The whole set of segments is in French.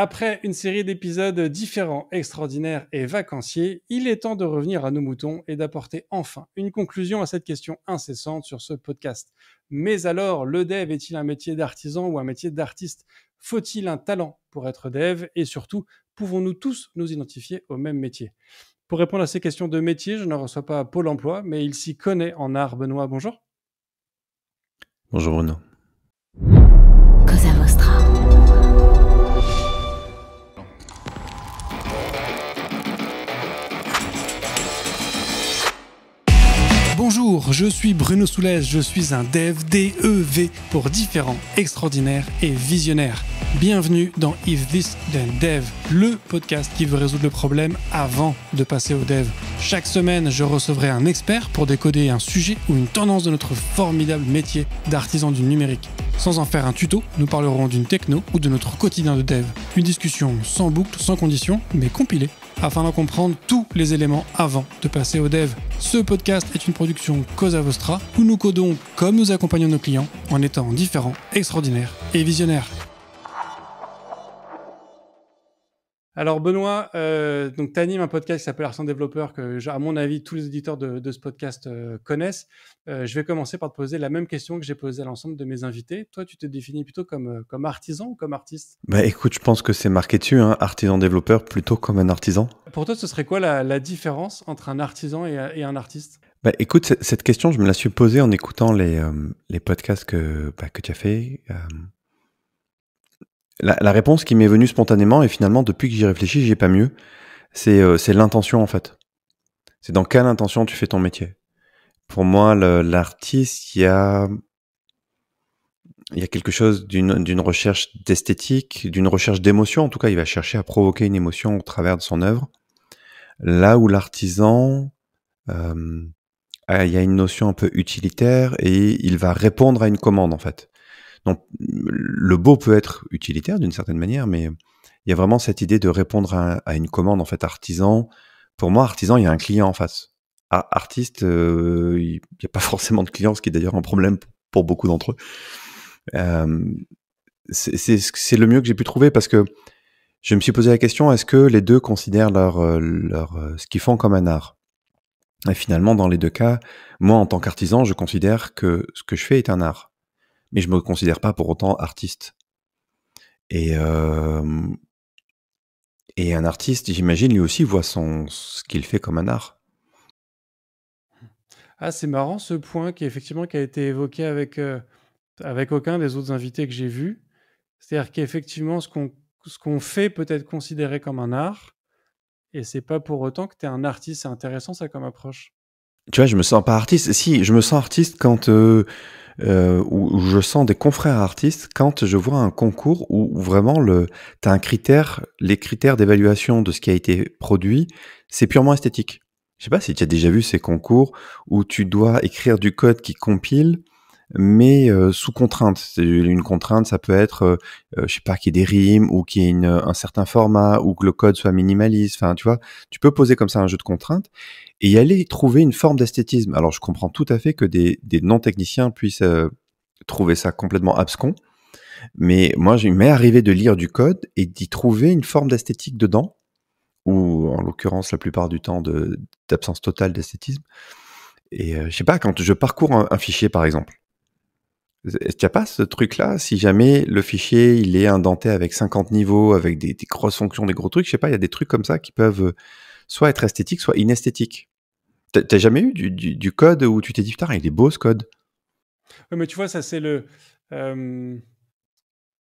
Après une série d'épisodes différents, extraordinaires et vacanciers, il est temps de revenir à nos moutons et d'apporter enfin une conclusion à cette question incessante sur ce podcast. Mais alors, le dev est-il un métier d'artisan ou un métier d'artiste? Faut-il un talent pour être dev? Et surtout, pouvons-nous tous nous identifier au même métier? Pour répondre à ces questions de métier, je ne reçois pas Pôle emploi, mais il s'y connaît en art. Benoît, bonjour. Bonjour Bruno. Cosa Vostra. Bonjour, je suis Bruno Soulès, je suis un dev, D-E-V, pour différents, extraordinaires et visionnaires. Bienvenue dans If This Then Dev, le podcast qui veut résoudre le problème avant de passer au dev. Chaque semaine, je recevrai un expert pour décoder un sujet ou une tendance de notre formidable métier d'artisan du numérique. Sans en faire un tuto, nous parlerons d'une techno ou de notre quotidien de dev. Une discussion sans boucle, sans condition, mais compilée, afin d'en comprendre tous les éléments avant de passer au dev. Ce podcast est une production Cosa Vostra, où nous codons comme nous accompagnons nos clients, en étant différents, extraordinaires et visionnaires. Alors Benoît, donc tu animes un podcast qui s'appelle Artisan Développeur que, à mon avis, tous les auditeurs de ce podcast connaissent. Je vais commencer par te poser la même question que j'ai posée à l'ensemble de mes invités. Toi, tu te définis plutôt comme artisan ou comme artiste? Bah écoute, je pense que c'est marqué dessus, artisan développeur plutôt comme un artisan. Pour toi, ce serait quoi la différence entre un artisan et un artiste? Bah écoute, cette question, je me la suis posée en écoutant les podcasts que tu as fait. La réponse qui m'est venue spontanément, et finalement, depuis que j'y réfléchis, j'ai pas mieux, c'est l'intention en fait. C'est dans quelle intention tu fais ton métier. Pour moi, l'artiste, il y a quelque chose d'une recherche d'esthétique, d'une recherche d'émotion. En tout cas, il va chercher à provoquer une émotion au travers de son œuvre. Là où l'artisan, il y a une notion un peu utilitaire et il va répondre à une commande en fait. Donc le beau peut être utilitaire d'une certaine manière, mais il y a vraiment cette idée de répondre à une commande en fait. Artisan, pour moi, artisan, il y a un client en face. Artiste, il n'y a pas forcément de client, ce qui est d'ailleurs un problème pour beaucoup d'entre eux. C'est le mieux que j'ai pu trouver parce que je me suis posé la question, est-ce que les deux considèrent ce qu'ils font comme un art? Et finalement, dans les deux cas, moi, en tant qu'artisan, je considère que ce que je fais est un art. Mais je me considère pas pour autant artiste. Et un artiste, j'imagine, lui aussi voit ce qu'il fait comme un art. Ah, c'est marrant ce point qui a été évoqué avec aucun des autres invités que j'ai vus. C'est-à-dire qu'effectivement, ce qu'on fait peut être considéré comme un art, et c'est pas pour autant que tu es un artiste. C'est intéressant ça comme approche. Tu vois, je me sens pas artiste. Si, je me sens artiste quand où je sens des confrères artistes quand je vois un concours où vraiment t'as les critères d'évaluation de ce qui a été produit, c'est purement esthétique. Je sais pas si tu as déjà vu ces concours où tu dois écrire du code qui compile, mais sous contrainte. Une contrainte, ça peut être, je sais pas, qu'il y ait des rimes ou qu'il y ait un certain format ou que le code soit minimaliste. Enfin, tu vois, tu peux poser comme ça un jeu de contraintes et y aller trouver une forme d'esthétisme. Alors, je comprends tout à fait que des non-techniciens puissent trouver ça complètement abscon, mais moi, il m'est arrivé de lire du code et d'y trouver une forme d'esthétique dedans, ou en l'occurrence, la plupart du temps, d'absence totale d'esthétisme. Et je sais pas, quand je parcours un fichier, par exemple, est-ce qu'il n'y a pas ce truc-là, si jamais le fichier, il est indenté avec 50 niveaux, avec des grosses fonctions, des gros trucs, je sais pas, il y a des trucs comme ça qui peuvent soit être esthétiques, soit inesthétiques. T'as jamais eu du code où tu t'es dit, putain, il est beau ce code? Oui, mais tu vois, ça c'est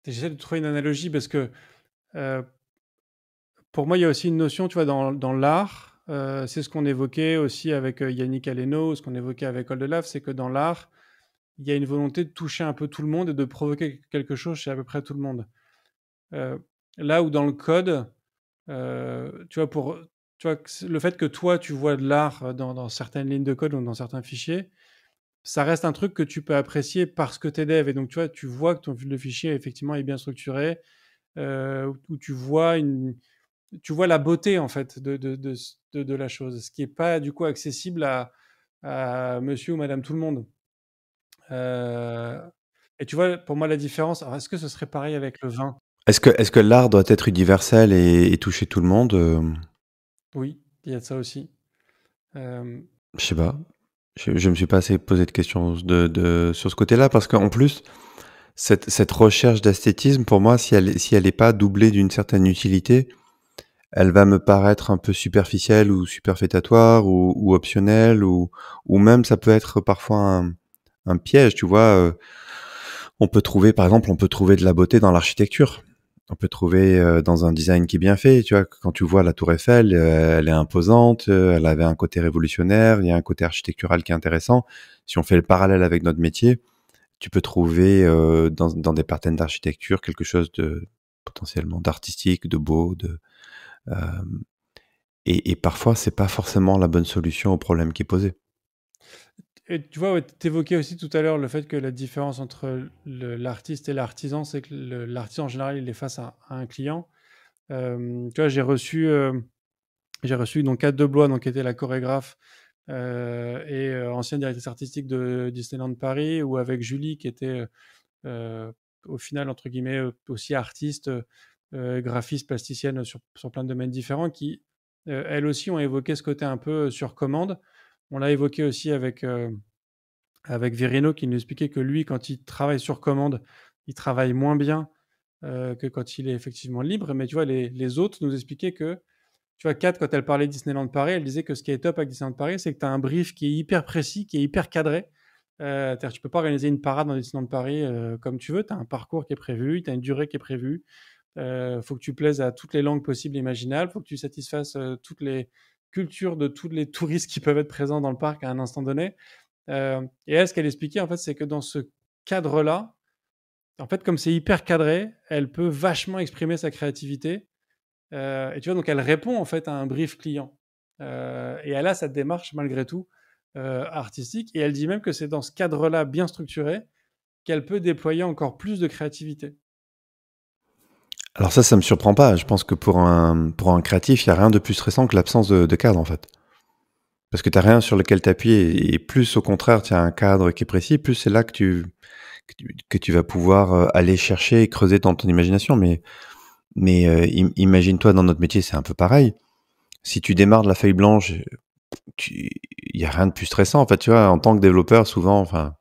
j'essaie de trouver une analogie parce que euh, pour moi, il y a aussi une notion, tu vois, dans l'art, c'est ce qu'on évoquait aussi avec Yannick Aleno, ce qu'on évoquait avec Oldelaf, c'est que dans l'art, il y a une volonté de toucher un peu tout le monde et de provoquer quelque chose chez à peu près tout le monde. Euh, Là où dans le code, tu vois, le fait que toi, tu vois de l'art dans certaines lignes de code ou dans certains fichiers, ça reste un truc que tu peux apprécier parce que tu es dev. Et donc, tu vois, le fichier, effectivement, est bien structuré, où tu vois la beauté, en fait, de la chose, ce qui n'est pas, du coup, accessible à monsieur ou madame tout le monde. Euh, et tu vois, pour moi, la différence, alors est-ce que ce serait pareil avec le vin? Est-ce que l'art doit être universel et toucher tout le monde? Oui, il y a de ça aussi. Euh, Je sais pas. Je me suis pas assez posé de questions sur ce côté-là parce qu'en plus, cette recherche d'esthétisme, pour moi, si elle est pas doublée d'une certaine utilité, elle va me paraître un peu superficielle ou superfétatoire ou optionnelle ou même ça peut être parfois un piège, tu vois. On peut trouver, par exemple, on peut trouver de la beauté dans l'architecture. On peut trouver dans un design qui est bien fait, tu vois. Quand tu vois la Tour Eiffel, elle est imposante, elle avait un côté révolutionnaire, il y a un côté architectural qui est intéressant. Si on fait le parallèle avec notre métier, tu peux trouver dans des patterns d'architecture quelque chose de potentiellement d'artistique, de beau, euh, et parfois c'est pas forcément la bonne solution au problème qui est posé. Et tu vois, tu évoquais aussi tout à l'heure le fait que la différence entre l'artiste et l'artisan, c'est que l'artisan en général, il est face à un client. Tu vois, j'ai reçu donc Kat Deblois, donc, qui était la chorégraphe et ancienne directrice artistique de Disneyland Paris, ou avec Julie, qui était au final, entre guillemets, aussi artiste, graphiste, plasticienne sur plein de domaines différents, qui, elles aussi, ont évoqué ce côté un peu sur commande. On l'a évoqué aussi avec Virino, qui nous expliquait que lui, quand il travaille sur commande, il travaille moins bien que quand il est effectivement libre. Mais tu vois, les autres nous expliquaient que, tu vois, Kat, quand elle parlait de Disneyland Paris, elle disait que ce qui est top avec Disneyland Paris, c'est que tu as un brief qui est hyper précis, qui est hyper cadré. C'est-à-dire que tu peux pas organiser une parade dans Disneyland Paris comme tu veux. Tu as un parcours qui est prévu, tu as une durée qui est prévue. Faut que tu plaises à toutes les langues possibles et imaginables. Faut que tu satisfasses toutes les cultures de tous les touristes qui peuvent être présents dans le parc à un instant donné. Et elle, ce qu'elle expliquait, en fait, c'est que dans ce cadre-là, en fait, comme c'est hyper cadré, elle peut vachement exprimer sa créativité. Et tu vois, donc elle répond en fait à un brief client. Et elle a cette démarche malgré tout artistique. Et elle dit même que c'est dans ce cadre-là bien structuré qu'elle peut déployer encore plus de créativité. Alors ça me surprend pas. Je pense que pour un créatif, il y a rien de plus stressant que l'absence de cadre en fait. Parce que tu rien sur lequel t'appuyer et plus au contraire, tu as un cadre qui est précis, plus c'est là que tu vas pouvoir aller chercher et creuser dans ton imagination. Mais imagine-toi dans notre métier, c'est un peu pareil. Si tu démarres de la feuille blanche, il y a rien de plus stressant. En fait, tu vois, en tant que développeur, souvent, enfin,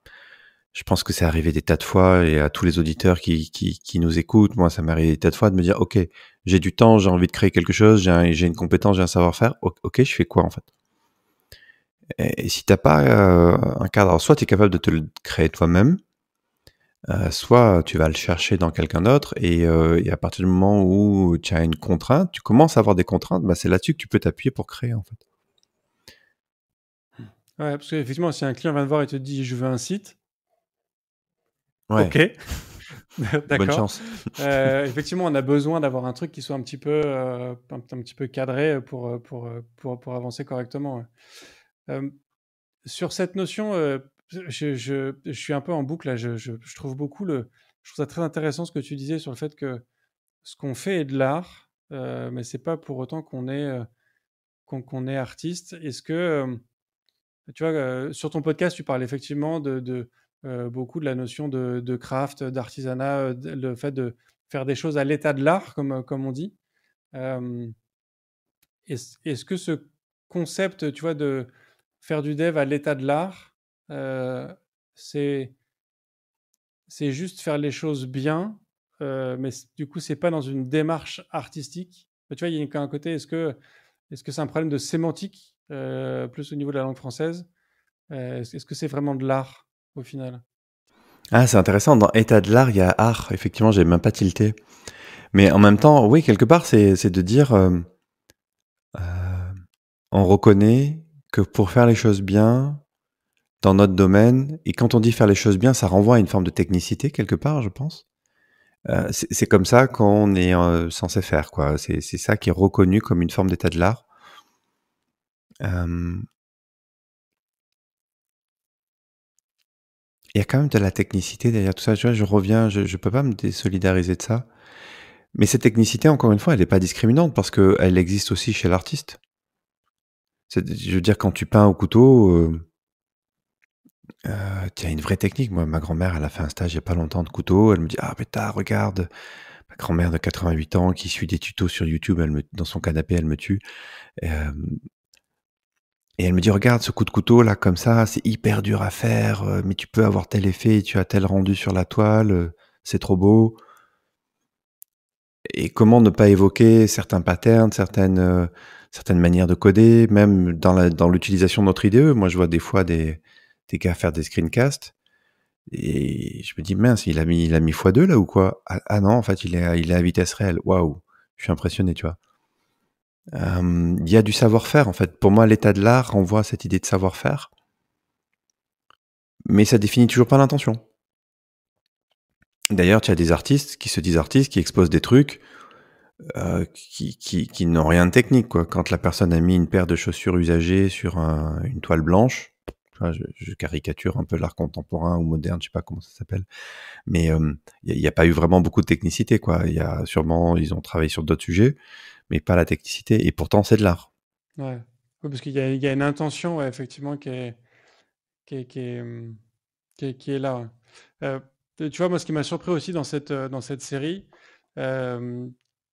je pense que c'est arrivé des tas de fois et à tous les auditeurs qui nous écoutent, moi, ça m'est arrivé des tas de fois de me dire, OK, j'ai du temps, j'ai envie de créer quelque chose, j'ai une compétence, j'ai un savoir-faire. OK, je fais quoi, en fait? Et si t'as pas un cadre, alors soit tu es capable de te le créer toi-même, soit tu vas le chercher dans quelqu'un d'autre et à partir du moment où tu as une contrainte, tu commences à avoir des contraintes, bah, c'est là-dessus que tu peux t'appuyer pour créer, en fait. Ouais, parce qu'effectivement, si un client vient te voir et te dit je veux un site, Ouais, ok, bonne d'accord. chance. Effectivement, on a besoin d'avoir un truc qui soit un petit peu, un petit peu cadré pour avancer correctement. Ouais. Euh, Sur cette notion, je suis un peu en boucle là. Je trouve je trouve ça très intéressant ce que tu disais sur le fait que ce qu'on fait est de l'art, mais c'est pas pour autant qu'on est artiste. Est-ce que tu vois, sur ton podcast, tu parles effectivement beaucoup de la notion de craft, d'artisanat, le fait de faire des choses à l'état de l'art, comme on dit. Euh, est-ce que ce concept, tu vois, de faire du dev à l'état de l'art, euh, c'est c'est juste faire les choses bien, mais du coup, c'est pas dans une démarche artistique. Tu vois, il y a un côté, est-ce que c'est un problème de sémantique, plus au niveau de la langue française? Est-ce que c'est vraiment de l'art au final? Ah, c'est intéressant. Dans état de l'art, il y a art. Effectivement, j'ai même pas tilté. Mais en même temps, oui, quelque part, c'est de dire, on reconnaît que pour faire les choses bien dans notre domaine, et quand on dit faire les choses bien, ça renvoie à une forme de technicité quelque part, je pense. C'est comme ça qu'on est censé faire, quoi. C'est ça qui est reconnu comme une forme d'état de l'art. Euh, Il y a quand même de la technicité derrière tout ça. Tu vois, je reviens, je peux pas me désolidariser de ça. Mais cette technicité, encore une fois, elle n'est pas discriminante parce qu'elle existe aussi chez l'artiste. Je veux dire, quand tu peins au couteau, tu as une vraie technique. Moi, ma grand-mère, elle a fait un stage il y a pas longtemps de couteau. Elle me dit, ah, mais regarde, grand-mère de 88 ans qui suit des tutos sur YouTube, dans son canapé, elle me tue. Et elle me dit: «Regarde ce coup de couteau là comme ça, c'est hyper dur à faire, mais tu peux avoir tel effet, tu as tel rendu sur la toile, c'est trop beau». Et comment ne pas évoquer certains patterns, certaines manières de coder, même dans l'utilisation de notre IDE. Moi, je vois des fois des gars faire des screencasts et je me dis: «Mince, il a mis x2 là ou quoi? Ah non, en fait, il est à vitesse réelle». Waouh! Je suis impressionné, tu vois? Il y a du savoir-faire, en fait. Pour moi, l'état de l'art renvoie à cette idée de savoir-faire, mais ça définit toujours pas l'intention. D'ailleurs, tu as des artistes qui se disent artistes, qui exposent des trucs, qui n'ont rien de technique, quoi. Quand la personne a mis une paire de chaussures usagées sur une toile blanche, tu vois, je caricature un peu l'art contemporain ou moderne, je sais pas comment ça s'appelle, mais il y a pas eu vraiment beaucoup de technicité, quoi. Il y a sûrement, ils ont travaillé sur d'autres sujets, mais pas la technicité. Et pourtant, c'est de l'art. Ouais. Oui, parce qu'il y a une intention, ouais, effectivement, qui est, qui est, qui est là. Ouais. Tu vois, moi, ce qui m'a surpris aussi dans cette série, euh,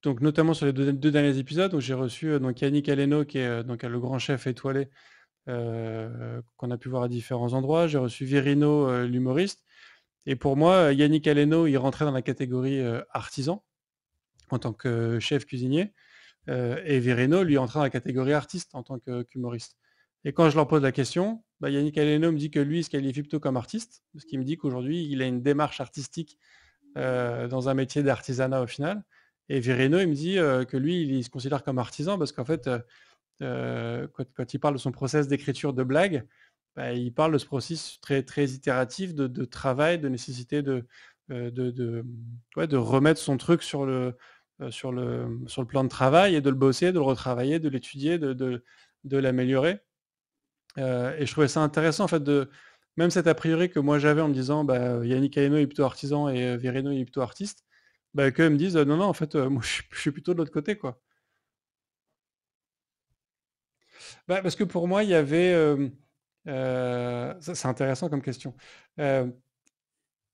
donc notamment sur les deux derniers épisodes, où j'ai reçu donc Yannick Aleno, qui est donc le grand chef étoilé qu'on a pu voir à différents endroits. J'ai reçu Verino, l'humoriste. Et pour moi, Yannick Aleno, il rentrait dans la catégorie artisan en tant que chef cuisinier. Et Verino, lui, entrait dans la catégorie artiste en tant qu'humoriste. Et quand je leur pose la question, bah, Yannick Aleno me dit que lui, il se qualifie plutôt comme artiste, parce qu'il me dit qu'aujourd'hui, il a une démarche artistique dans un métier d'artisanat au final. Et Verino, il me dit que lui, il se considère comme artisan, parce qu'en fait, quand il parle de son process d'écriture de blagues, bah, il parle de ce processus très, très itératif de travail, de nécessité ouais, de remettre son truc sur le plan de travail et de le bosser, de le retravailler, de l'étudier, de l'améliorer. Et je trouvais ça intéressant, en fait, même cet a priori que moi j'avais en me disant, bah, Yannick Aleno est plutôt artisan et Verino est plutôt artiste, bah, qu'eux me disent, non, non, en fait, moi je suis plutôt de l'autre côté, quoi. Bah, parce que pour moi, il y avait, ça c'est intéressant comme question. Euh,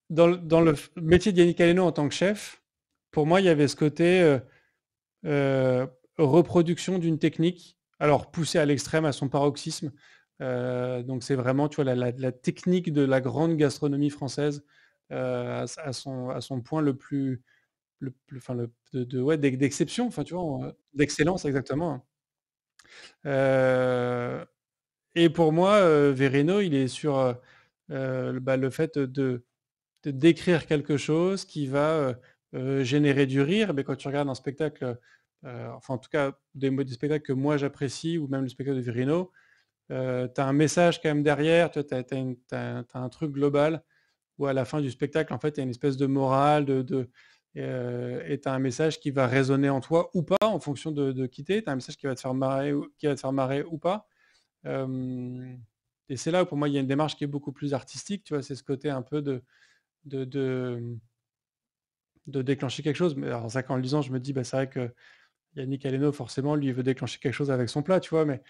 dans le métier de Yannick Aleno en tant que chef, pour moi, il y avait ce côté euh, reproduction d'une technique, alors poussée à l'extrême, à son paroxysme. Donc c'est vraiment, tu vois, la technique de la grande gastronomie française à son point enfin, ouais, d'exception, enfin, tu vois, d'excellence exactement. Euh, et pour moi, Verino, il est sur bah, le fait de décrire quelque chose qui va générer du rire. Mais quand tu regardes un spectacle, enfin en tout cas des spectacles que moi j'apprécie, ou même le spectacle de Verino, tu as un message quand même derrière, tu as un truc global où à la fin du spectacle, en fait, tu as une espèce de morale, et tu as un message qui va résonner en toi ou pas en fonction de qui t'es. Tu as un message qui va te faire marrer, qui va te faire marrer ou pas. Euh, et c'est là où pour moi il y a une démarche qui est beaucoup plus artistique, tu vois, c'est ce côté un peu de, de, de déclencher quelque chose. Mais alors ça, qu'en le lisant, je me dis, bah, c'est vrai que Yannick Aleno, forcément, lui, il veut déclencher quelque chose avec son plat, tu vois. Mais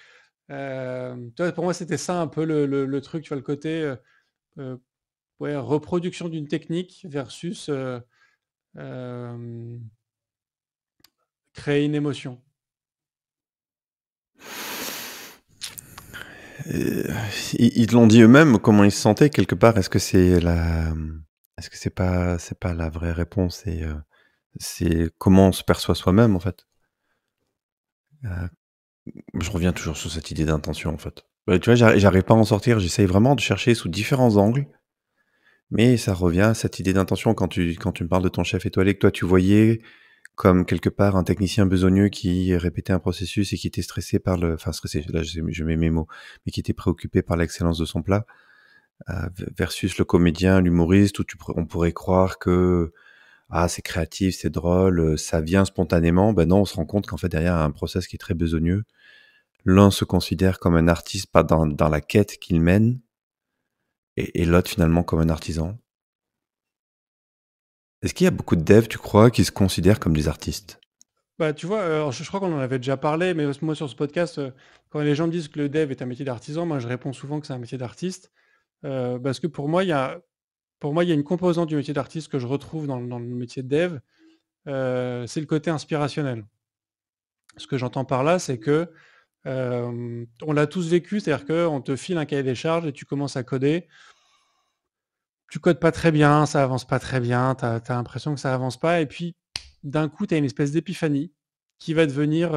tu vois, pour moi, c'était ça un peu le truc, tu vois, le côté euh, ouais, reproduction d'une technique versus euh, créer une émotion. Euh, ils te l'ont dit eux-mêmes, comment ils se sentaient quelque part. Est-ce que c'est pas la vraie réponse, et c'est comment on se perçoit soi-même, en fait. Euh, je reviens toujours sur cette idée d'intention, en fait. Tu vois, j'arrive pas à en sortir. J'essaye vraiment de chercher sous différents angles, mais ça revient à cette idée d'intention. Quand tu me parles de ton chef étoilé, que toi tu voyais comme quelque part un technicien besogneux qui répétait un processus et qui était stressé enfin stressé, là je mets mes mots, mais qui était préoccupé par l'excellence de son plat, versus le comédien, l'humoriste, où on pourrait croire que c'est créatif, c'est drôle, ça vient spontanément. Ben non, on se rend compte qu'en fait derrière il y a un process qui est très besogneux. L'un se considère comme un artiste, pas dans la quête qu'il mène, et l'autre finalement comme un artisan. Est-ce qu'il y a beaucoup de devs, tu crois, qui se considèrent comme des artistes? Bah, tu vois, alors, je crois qu'on en avait déjà parlé, mais moi sur ce podcast, quand les gens me disent que le dev est un métier d'artisan, moi je réponds souvent que c'est un métier d'artiste. Parce que pour moi, il y a une composante du métier d'artiste que je retrouve dans le métier de dev, c'est le côté inspirationnel. Ce que j'entends par là, c'est que on l'a tous vécu, c'est-à-dire qu'on te file un cahier des charges et tu commences à coder. Tu codes pas très bien, ça avance pas très bien, tu as l'impression que ça avance pas, et puis d'un coup, tu as une espèce d'épiphanie qui va devenir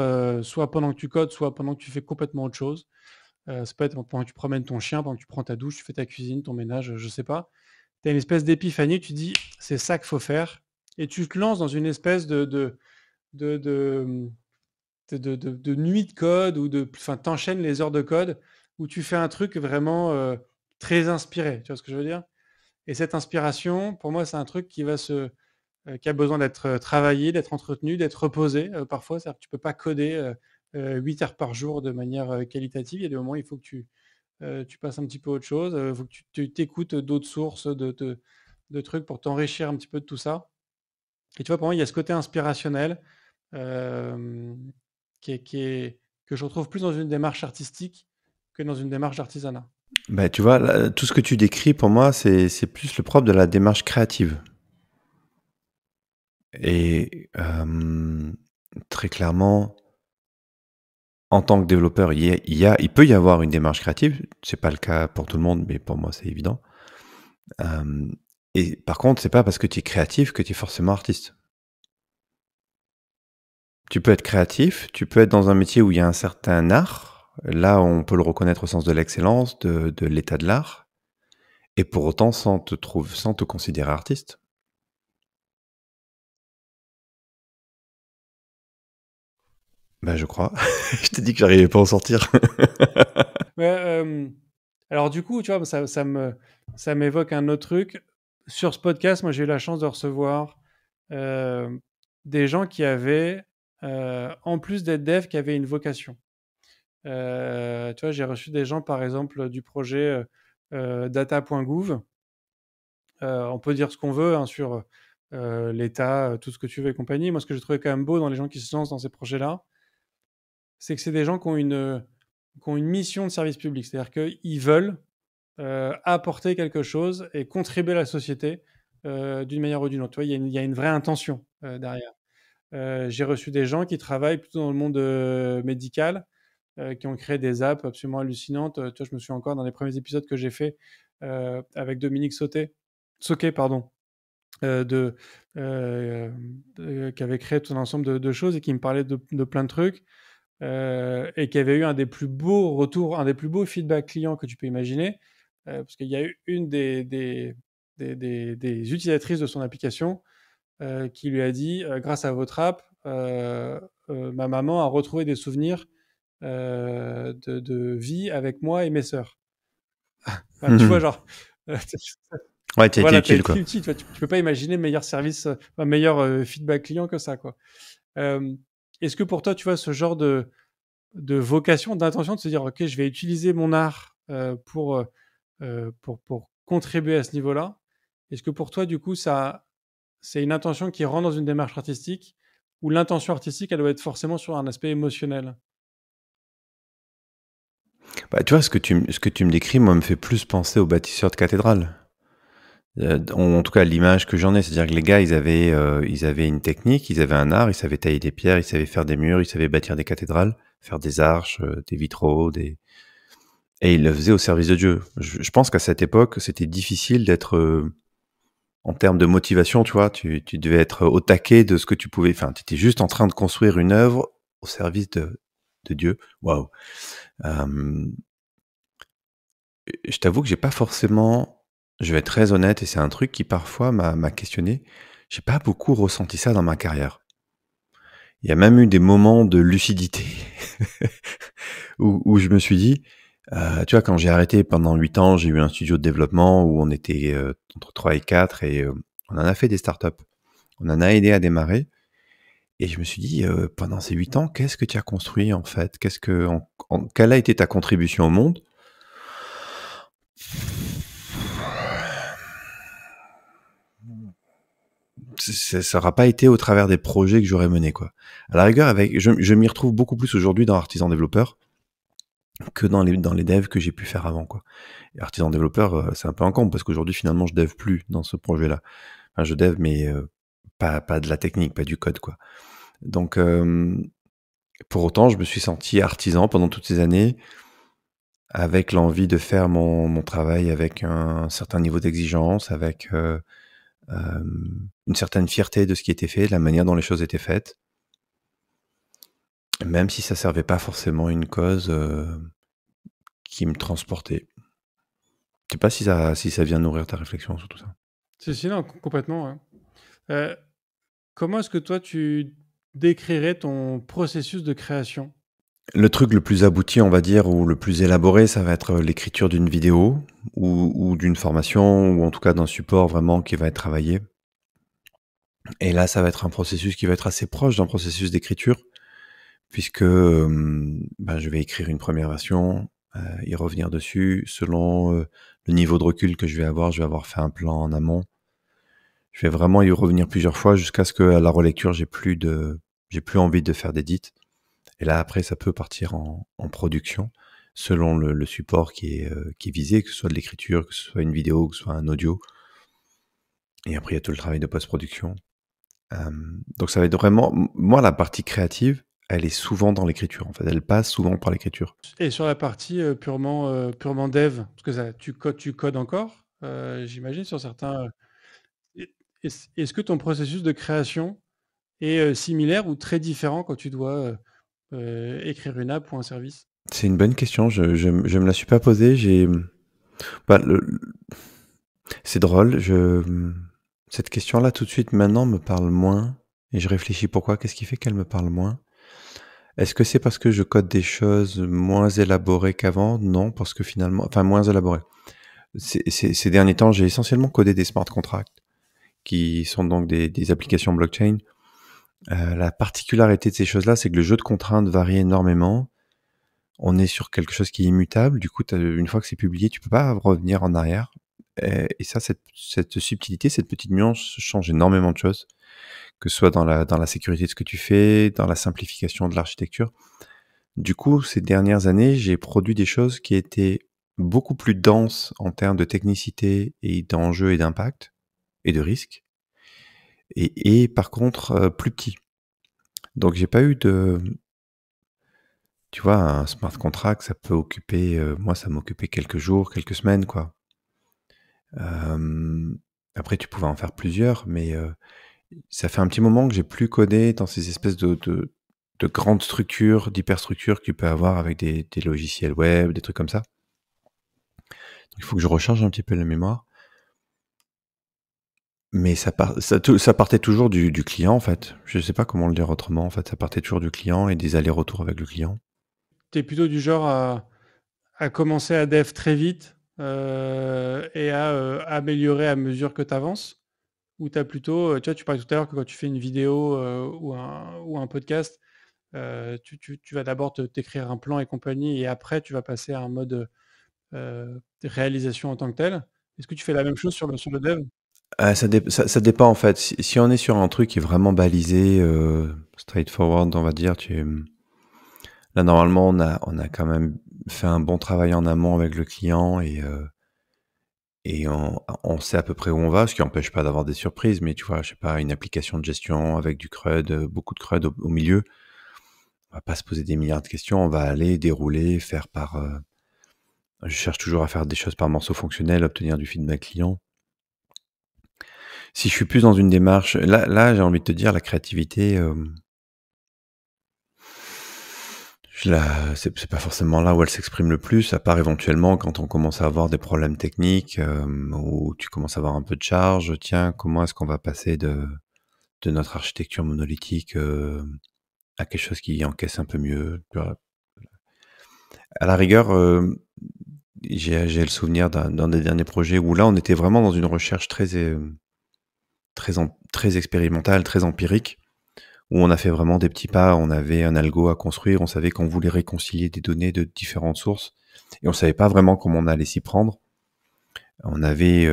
soit pendant que tu codes, soit pendant que tu fais complètement autre chose. Ça peut être pendant que tu promènes ton chien, pendant que tu prends ta douche, tu fais ta cuisine, ton ménage, je sais pas. Tu as une espèce d'épiphanie, tu dis c'est ça qu'il faut faire, et tu te lances dans une espèce de, de, de nuit de code, ou enfin, t'enchaînes les heures de code où tu fais un truc vraiment très inspiré. Tu vois ce que je veux dire? Et cette inspiration, pour moi, c'est un truc qui a besoin d'être travaillé, d'être entretenu, d'être reposé parfois. C'est-à-dire que tu peux pas coder 8 heures par jour de manière qualitative. Il y a des moments où il faut que tu passes un petit peu à autre chose. Il faut que tu t'écoutes d'autres sources de trucs pour t'enrichir un petit peu de tout ça. Et tu vois, pour moi, il y a ce côté inspirationnel euh, que je retrouve plus dans une démarche artistique que dans une démarche d'artisanat. Bah, tu vois, là, tout ce que tu décris, pour moi, c'est plus le propre de la démarche créative. Et très clairement, en tant que développeur, il peut y avoir une démarche créative. C'est pas le cas pour tout le monde, mais pour moi, c'est évident. Et par contre, c'est pas parce que tu es créatif que tu es forcément artiste. Tu peux être créatif, tu peux être dans un métier où il y a un certain art. Là, on peut le reconnaître au sens de l'excellence, de l'état de l'art, et pour autant sans te considérer artiste. Ben, je crois. Je t'ai dit que j'arrivais pas à en sortir. Ouais, alors du coup, tu vois, ça m'évoque un autre truc. Sur ce podcast, moi, j'ai eu la chance de recevoir des gens qui avaient, en plus d'être dev, qui avaient une vocation. Tu vois, j'ai reçu des gens, par exemple, du projet data.gouv. On peut dire ce qu'on veut hein, sur l'État, tout ce que tu veux et compagnie. Moi, ce que j'ai trouvé quand même beau dans les gens qui se lancent dans ces projets-là, c'est que c'est des gens qui ont une mission de service public. C'est-à-dire qu'ils veulent apporter quelque chose et contribuer à la société d'une manière ou d'une autre. Tu vois, il y a une vraie intention derrière. J'ai reçu des gens qui travaillent plutôt dans le monde médical, qui ont créé des apps absolument hallucinantes. Tu vois, je me souviens encore dans les premiers épisodes que j'ai fait avec Dominique Soquet, pardon, qui avait créé tout un ensemble de choses et qui me parlait de plein de trucs. Et qui avait eu un des plus beaux retours, un des plus beaux feedbacks clients que tu peux imaginer, parce qu'il y a eu une des utilisatrices de son application qui lui a dit, grâce à votre app, ma maman a retrouvé des souvenirs de vie avec moi et mes sœurs. Enfin, tu vois, genre, Ouais, t'as été voilà, t'as utile, été quoi. utile, tu peux pas imaginer meilleur service, meilleur feedback client que ça, quoi. Est-ce que pour toi, tu vois, ce genre de vocation, d'intention de se dire, OK, je vais utiliser mon art pour contribuer à ce niveau-là. Est-ce que pour toi, du coup, c'est une intention qui rentre dans une démarche artistique ou l'intention artistique, elle doit être forcément sur un aspect émotionnel? Bah, tu vois, ce que tu me décris, moi, me fait plus penser aux bâtisseurs de cathédrales. En tout cas, l'image que j'en ai, c'est-à-dire que les gars, ils avaient une technique, ils avaient un art, ils savaient tailler des pierres, ils savaient faire des murs, ils savaient bâtir des cathédrales, faire des arches, des vitraux, et ils le faisaient au service de Dieu. Je pense qu'à cette époque, c'était difficile d'être, en termes de motivation, tu vois, tu devais être au taquet de ce que tu pouvais, enfin, tu étais juste en train de construire une œuvre au service de Dieu. Waouh. Je t'avoue que j'ai pas forcément, je vais être très honnête, et c'est un truc qui parfois m'a questionné. J'ai pas beaucoup ressenti ça dans ma carrière. Il y a même eu des moments de lucidité où je me suis dit, tu vois, quand j'ai arrêté pendant 8 ans, j'ai eu un studio de développement où on était entre 3 et 4 et on en a fait des startups. On en a aidé à démarrer. Et je me suis dit, pendant ces 8 ans, qu'est-ce que tu as construit en fait? Quelle a été ta contribution au monde? Ça n'aura pas été au travers des projets que j'aurais menés, quoi. À la rigueur, je m'y retrouve beaucoup plus aujourd'hui dans artisan développeur que dans les devs que j'ai pu faire avant, quoi. Et artisan développeur, c'est un peu un comble parce qu'aujourd'hui, finalement, je dev plus dans ce projet-là. Enfin, je dev, mais pas de la technique, pas du code, quoi. Donc, pour autant, je me suis senti artisan pendant toutes ces années, avec l'envie de faire mon travail avec un certain niveau d'exigence, avec une certaine fierté de ce qui était fait, de la manière dont les choses étaient faites, même si ça servait pas forcément à une cause qui me transportait. Je sais pas si ça vient nourrir ta réflexion sur tout ça. Si, non, complètement. Ouais. Comment est-ce que toi, tu décrirais ton processus de création? Le truc le plus abouti, on va dire, ou le plus élaboré, ça va être l'écriture d'une vidéo ou d'une formation, ou en tout cas d'un support vraiment qui va être travaillé. Et là, ça va être un processus qui va être assez proche d'un processus d'écriture, puisque je vais écrire une première version, y revenir dessus. Selon le niveau de recul que je vais avoir fait un plan en amont. Je vais vraiment y revenir plusieurs fois jusqu'à ce qu'à la relecture, j'ai plus envie de faire d'édit. Et là, après, ça peut partir en production selon le support qui est visé, que ce soit de l'écriture, que ce soit une vidéo, que ce soit un audio. Et après, il y a tout le travail de post-production. Donc, ça va être vraiment... Moi, la partie créative, elle est souvent dans l'écriture. En fait, elle passe souvent par l'écriture. Et sur la partie purement dev, parce que ça, tu codes encore, j'imagine, sur certains... Est-ce que ton processus de création est similaire ou très différent quand tu dois écrire une app ou un service? C'est une bonne question. Je me la suis pas posée. C'est drôle. Cette question-là, tout de suite, maintenant, me parle moins. Et je réfléchis pourquoi. Qu'est-ce qui fait qu'elle me parle moins? Est-ce que c'est parce que je code des choses moins élaborées qu'avant? Non, parce que finalement... Enfin, moins élaborées. Ces derniers temps, j'ai essentiellement codé des smart contracts, qui sont donc des applications blockchain. La particularité de ces choses-là, c'est que le jeu de contraintes varie énormément. On est sur quelque chose qui est immutable. Du coup, une fois que c'est publié, tu peux pas revenir en arrière. Et ça, cette subtilité, cette petite nuance change énormément de choses, que ce soit dans la sécurité de ce que tu fais, dans la simplification de l'architecture. Du coup, ces dernières années, j'ai produit des choses qui étaient beaucoup plus denses en termes de technicité et d'enjeux et d'impact et de risques, et par contre plus petits. Donc j'ai pas eu de... Tu vois, un smart contract, ça peut occuper... moi, ça m'occupait quelques jours, quelques semaines, quoi. Après, tu pouvais en faire plusieurs, mais ça fait un petit moment que j'ai plus codé dans ces espèces de grandes structures, d'hyperstructures que tu peux avoir avec des logiciels web, des trucs comme ça. Donc, il faut que je recharge un petit peu la mémoire. Mais ça partait toujours du client, en fait. Je sais pas comment le dire autrement, en fait. Ça partait toujours du client et des allers-retours avec le client. Tu es plutôt du genre à commencer à dev très vite et à améliorer à mesure que tu avances? Ou tu as plutôt, tu vois, tu parlais tout à l'heure que quand tu fais une vidéo ou un podcast, tu vas d'abord t'écrire un plan et compagnie, et après tu vas passer à un mode réalisation en tant que tel. Est-ce que tu fais la même chose sur le dev? Ça dépend, en fait. Si on est sur un truc qui est vraiment balisé, straightforward, on va dire, là, normalement, on a quand même fait un bon travail en amont avec le client, et on sait à peu près où on va, ce qui n'empêche pas d'avoir des surprises. Mais tu vois, je sais pas, une application de gestion avec du CRUD, beaucoup de CRUD au milieu, on va pas se poser des milliards de questions, on va aller dérouler, faire je cherche toujours à faire des choses par morceaux fonctionnels, obtenir du feedback client. Si je suis plus dans une démarche... Là, j'ai envie de te dire, la créativité, c'est pas forcément là où elle s'exprime le plus, à part éventuellement quand on commence à avoir des problèmes techniques, où tu commences à avoir un peu de charge. Tiens, comment est-ce qu'on va passer de notre architecture monolithique à quelque chose qui encaisse un peu mieux? À la rigueur, j'ai le souvenir d'un des derniers projets où là, on était vraiment dans une recherche très expérimentale, très empirique, où on a fait vraiment des petits pas. On avait un algo à construire, on savait qu'on voulait réconcilier des données de différentes sources, et on savait pas vraiment comment on allait s'y prendre. On avait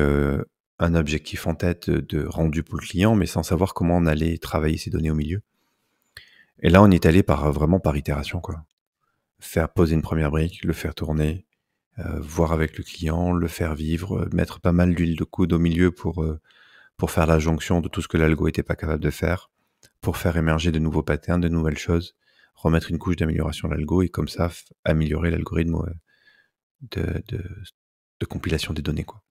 un objectif en tête de rendu pour le client, mais sans savoir comment on allait travailler ces données au milieu. Et là, on est allé vraiment par itération, quoi. Faire poser une première brique, le faire tourner, voir avec le client, le faire vivre, mettre pas mal d'huile de coude au milieu pour pour faire la jonction de tout ce que l'algo était pas capable de faire, pour faire émerger de nouveaux patterns, de nouvelles choses, remettre une couche d'amélioration à l'algo et comme ça améliorer l'algorithme de compilation des données, quoi.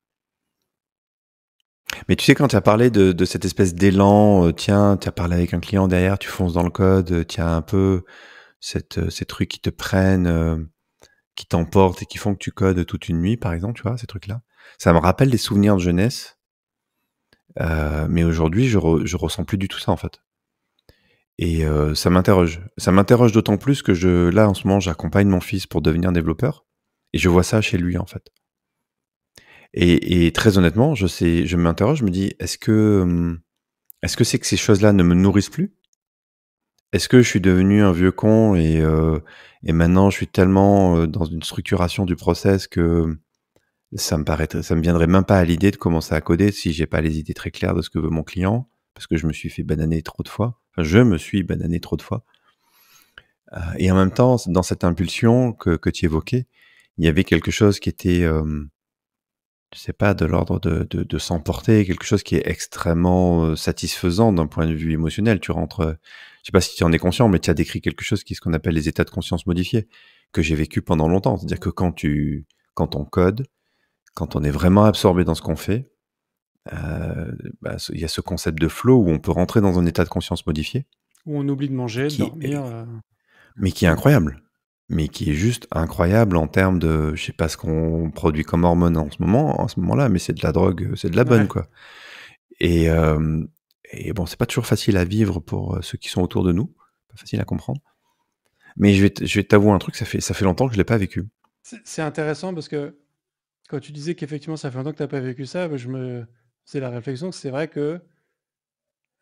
Mais tu sais, quand tu as parlé de cette espèce d'élan, tiens, tu as parlé avec un client derrière, tu fonces dans le code, tu as un peu ces trucs qui te prennent, qui t'emportent et qui font que tu codes toute une nuit, par exemple, tu vois, ces trucs-là. Ça me rappelle des souvenirs de jeunesse, mais aujourd'hui, je ressens plus du tout ça, en fait. Et ça m'interroge. Ça m'interroge d'autant plus que là, en ce moment, j'accompagne mon fils pour devenir développeur, et je vois ça chez lui, en fait. Et très honnêtement, je m'interroge, je me dis, est-ce que c'est que ces choses-là ne me nourrissent plus? Est-ce que je suis devenu un vieux con et maintenant je suis tellement dans une structuration du process que ça me viendrait même pas à l'idée de commencer à coder si j'ai pas les idées très claires de ce que veut mon client, parce que je me suis fait bananer trop de fois. Enfin, je me suis banané trop de fois. Et en même temps, dans cette impulsion que tu évoquais, il y avait quelque chose qui était je sais pas, de l'ordre de s'emporter, quelque chose qui est extrêmement satisfaisant d'un point de vue émotionnel. Tu rentres, je sais pas si tu en es conscient, mais tu as décrit quelque chose qui est ce qu'on appelle les états de conscience modifiés, que j'ai vécu pendant longtemps. C'est-à-dire que quand on code, quand on est vraiment absorbé dans ce qu'on fait, il y a ce concept de flow où on peut rentrer dans un état de conscience modifié. Où on oublie de manger, de dormir. Mais qui est incroyable. Mais qui est juste incroyable en termes de, je sais pas ce qu'on produit comme hormones en ce moment-là, mais c'est de la drogue, c'est de la bonne, quoi. Et bon, c'est pas toujours facile à vivre pour ceux qui sont autour de nous, pas facile à comprendre. Mais je vais t'avouer un truc, ça fait longtemps que je l'ai pas vécu. C'est intéressant parce que quand tu disais qu'effectivement ça fait longtemps que tu n'as pas vécu ça, je me faisais la réflexion que c'est vrai que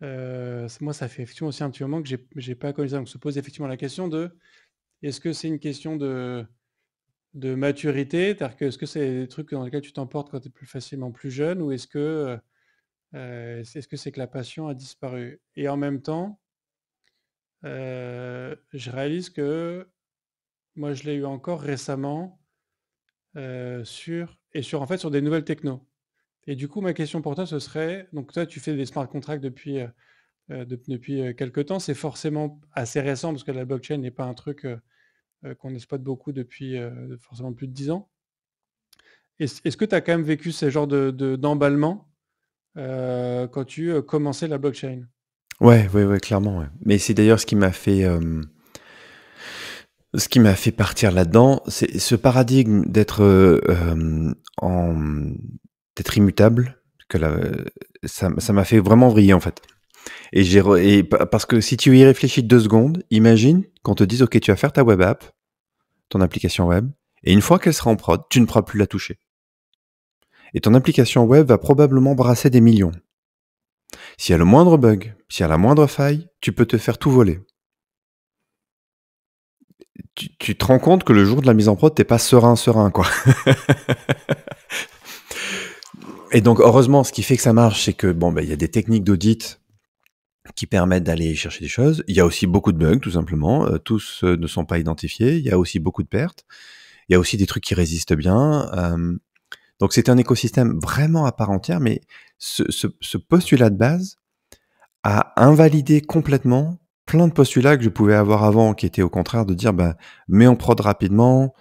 moi ça fait effectivement aussi un petit moment que j'ai pas connu ça. Donc se pose effectivement la question de est-ce que c'est une question de maturité, c'est-à-dire que est-ce que c'est des trucs dans lesquels tu t'emportes quand tu es plus facilement plus jeune, ou est-ce que c'est que la passion a disparu? Et en même temps, je réalise que moi je l'ai eu encore récemment sur des nouvelles technos. Et du coup, ma question pour toi, ce serait, donc toi tu fais des smart contracts depuis quelques temps, c'est forcément assez récent parce que la blockchain n'est pas un truc qu'on exploite beaucoup depuis forcément plus de 10 ans. Est-ce que tu as quand même vécu ce genre d'emballement quand tu commençais la blockchain? Ouais, clairement, ouais. Mais c'est d'ailleurs ce qui m'a fait partir là-dedans, c'est ce paradigme d'être d'être immutable, ça m'a fait vraiment vriller, en fait. Parce que si tu y réfléchis 2 secondes, imagine qu'on te dise, OK, tu vas faire ta web app, ton application web, et une fois qu'elle sera en prod, tu ne pourras plus la toucher. Et ton application web va probablement brasser des millions. S'il y a le moindre bug, s'il y a la moindre faille, tu peux te faire tout voler. Tu te rends compte que le jour de la mise en prod, t'es pas serein, quoi. Et donc, heureusement, ce qui fait que ça marche, c'est que, il y a des techniques d'audit qui permettent d'aller chercher des choses. Il y a aussi beaucoup de bugs, tout simplement. Tous ne sont pas identifiés. Il y a aussi beaucoup de pertes. Il y a aussi des trucs qui résistent bien. Donc, c'est un écosystème vraiment à part entière, mais ce postulat de base a invalidé complètement plein de postulats que je pouvais avoir avant, qui étaient au contraire de dire, mets en prod rapidement,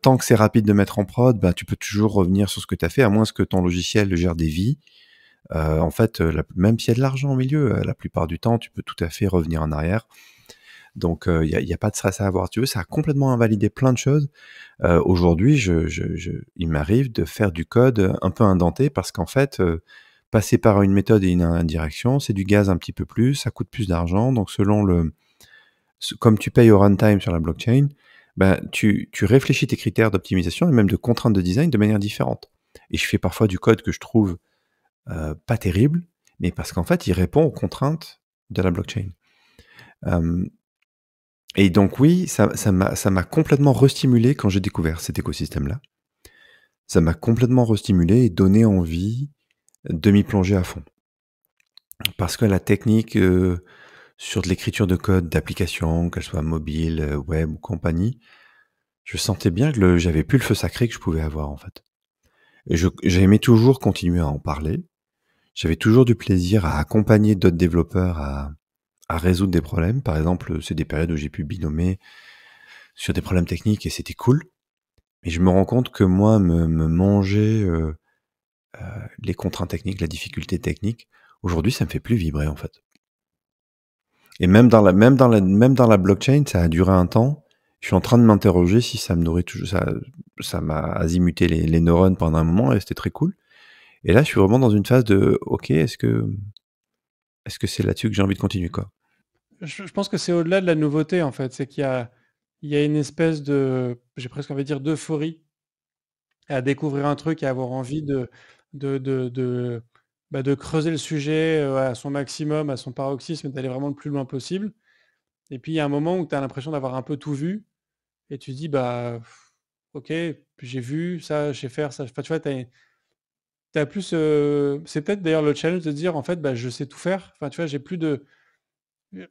tant que c'est rapide de mettre en prod, tu peux toujours revenir sur ce que tu as fait, à moins que ton logiciel gère des vies. En fait, même s'il y a de l'argent au milieu, la plupart du temps, tu peux tout à fait revenir en arrière. Donc, il y a pas de stress à avoir. Tu veux, ça a complètement invalidé plein de choses. Aujourd'hui, il m'arrive de faire du code un peu indenté parce qu'en fait, passer par une méthode et une direction, c'est du gaz un petit peu plus, ça coûte plus d'argent. Donc, comme tu payes au runtime sur la blockchain, tu réfléchis tes critères d'optimisation et même de contraintes de design de manière différente. Et je fais parfois du code que je trouve pas terrible, mais parce qu'en fait, il répond aux contraintes de la blockchain. Et donc oui, ça m'a complètement restimulé quand j'ai découvert cet écosystème-là. Ça m'a complètement restimulé et donné envie de m'y plonger à fond. Parce que la technique sur de l'écriture de code d'application, qu'elle soit mobile, web ou compagnie, je sentais bien que j'avais plus le feu sacré que je pouvais avoir, en fait. Et j'aimais toujours continuer à en parler. J'avais toujours du plaisir à accompagner d'autres développeurs à résoudre des problèmes. Par exemple, c'est des périodes où j'ai pu binômer sur des problèmes techniques et c'était cool. Mais je me rends compte que moi, me manger les contraintes techniques, la difficulté technique, aujourd'hui, ça me fait plus vibrer en fait. Et même dans la blockchain, ça a duré un temps. Je suis en train de m'interroger si ça me nourrit toujours. Ça m'a azimuté les neurones pendant un moment et c'était très cool. Et là, je suis vraiment dans une phase de OK, est-ce que c'est là-dessus que j'ai envie de continuer quoi? Je pense que c'est au-delà de la nouveauté, en fait. C'est qu'il y a une espèce de, j'ai presque envie de dire, d'euphorie à découvrir un truc et avoir envie de, de, de, de creuser le sujet à son maximum, à son paroxysme, et d'aller vraiment le plus loin possible. Et puis, il y a un moment où tu as l'impression d'avoir un peu tout vu, et tu te dis, ok, j'ai vu ça, je sais faire ça. Enfin, tu vois, t'as plus. C'est peut-être d'ailleurs le challenge de dire, en fait, je sais tout faire. Enfin, tu vois,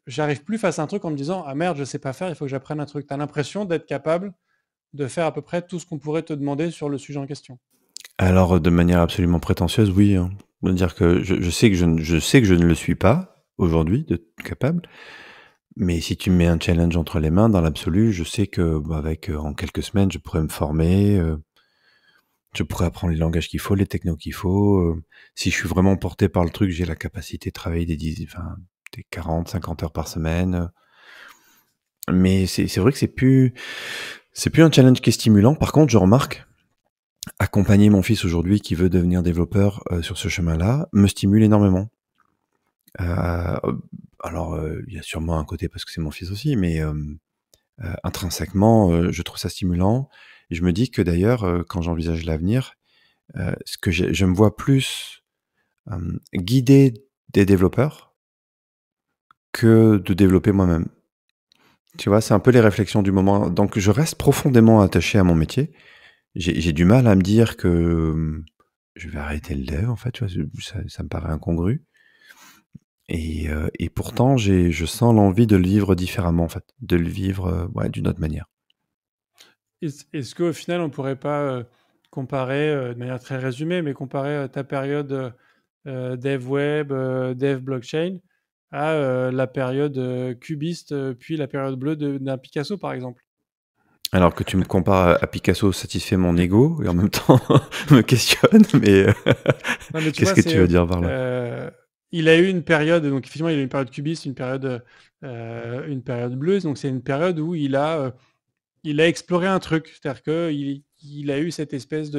j'arrive plus face à un truc en me disant, ah merde, je sais pas faire, il faut que j'apprenne un truc. Tu as l'impression d'être capable de faire à peu près tout ce qu'on pourrait te demander sur le sujet en question. Alors, de manière absolument prétentieuse, oui, hein. C'est-à-dire que je sais que je sais que je ne le suis pas aujourd'hui, capable. Mais si tu me mets un challenge entre les mains, dans l'absolu, je sais que avec en quelques semaines, je pourrais me former, je pourrais apprendre les langages qu'il faut, les technos qu'il faut. Si je suis vraiment porté par le truc, j'ai la capacité de travailler des 40, 50 heures par semaine. Mais c'est vrai que c'est plus un challenge qui est stimulant. Par contre, je remarque, accompagner mon fils aujourd'hui qui veut devenir développeur sur ce chemin-là me stimule énormément. Alors, il y a sûrement un côté parce que c'est mon fils aussi, mais intrinsèquement, je trouve ça stimulant. Et je me dis que d'ailleurs, quand j'envisage l'avenir, ce que je me vois plus guider des développeurs que de développer moi-même. Tu vois, c'est un peu les réflexions du moment. Donc, je reste profondément attaché à mon métier. J'ai du mal à me dire que je vais arrêter le dev, en fait, tu vois, ça me paraît incongru. Et pourtant, je sens l'envie de le vivre différemment, en fait, de le vivre d'une autre manière. Est-ce qu'au final, on ne pourrait pas comparer, de manière très résumée, mais comparer ta période dev web, dev blockchain à la période cubiste, puis la période bleue d'un Picasso, par exemple? Alors que tu me compares à Picasso satisfait mon ego et en même temps me questionne, mais Non, mais tu qu'est-ce vois, que tu veux dire par là? il a eu une période, donc effectivement, il a eu une période cubiste, une période bleue. Donc c'est une période où il a exploré un truc. C'est-à-dire qu'il a eu cette espèce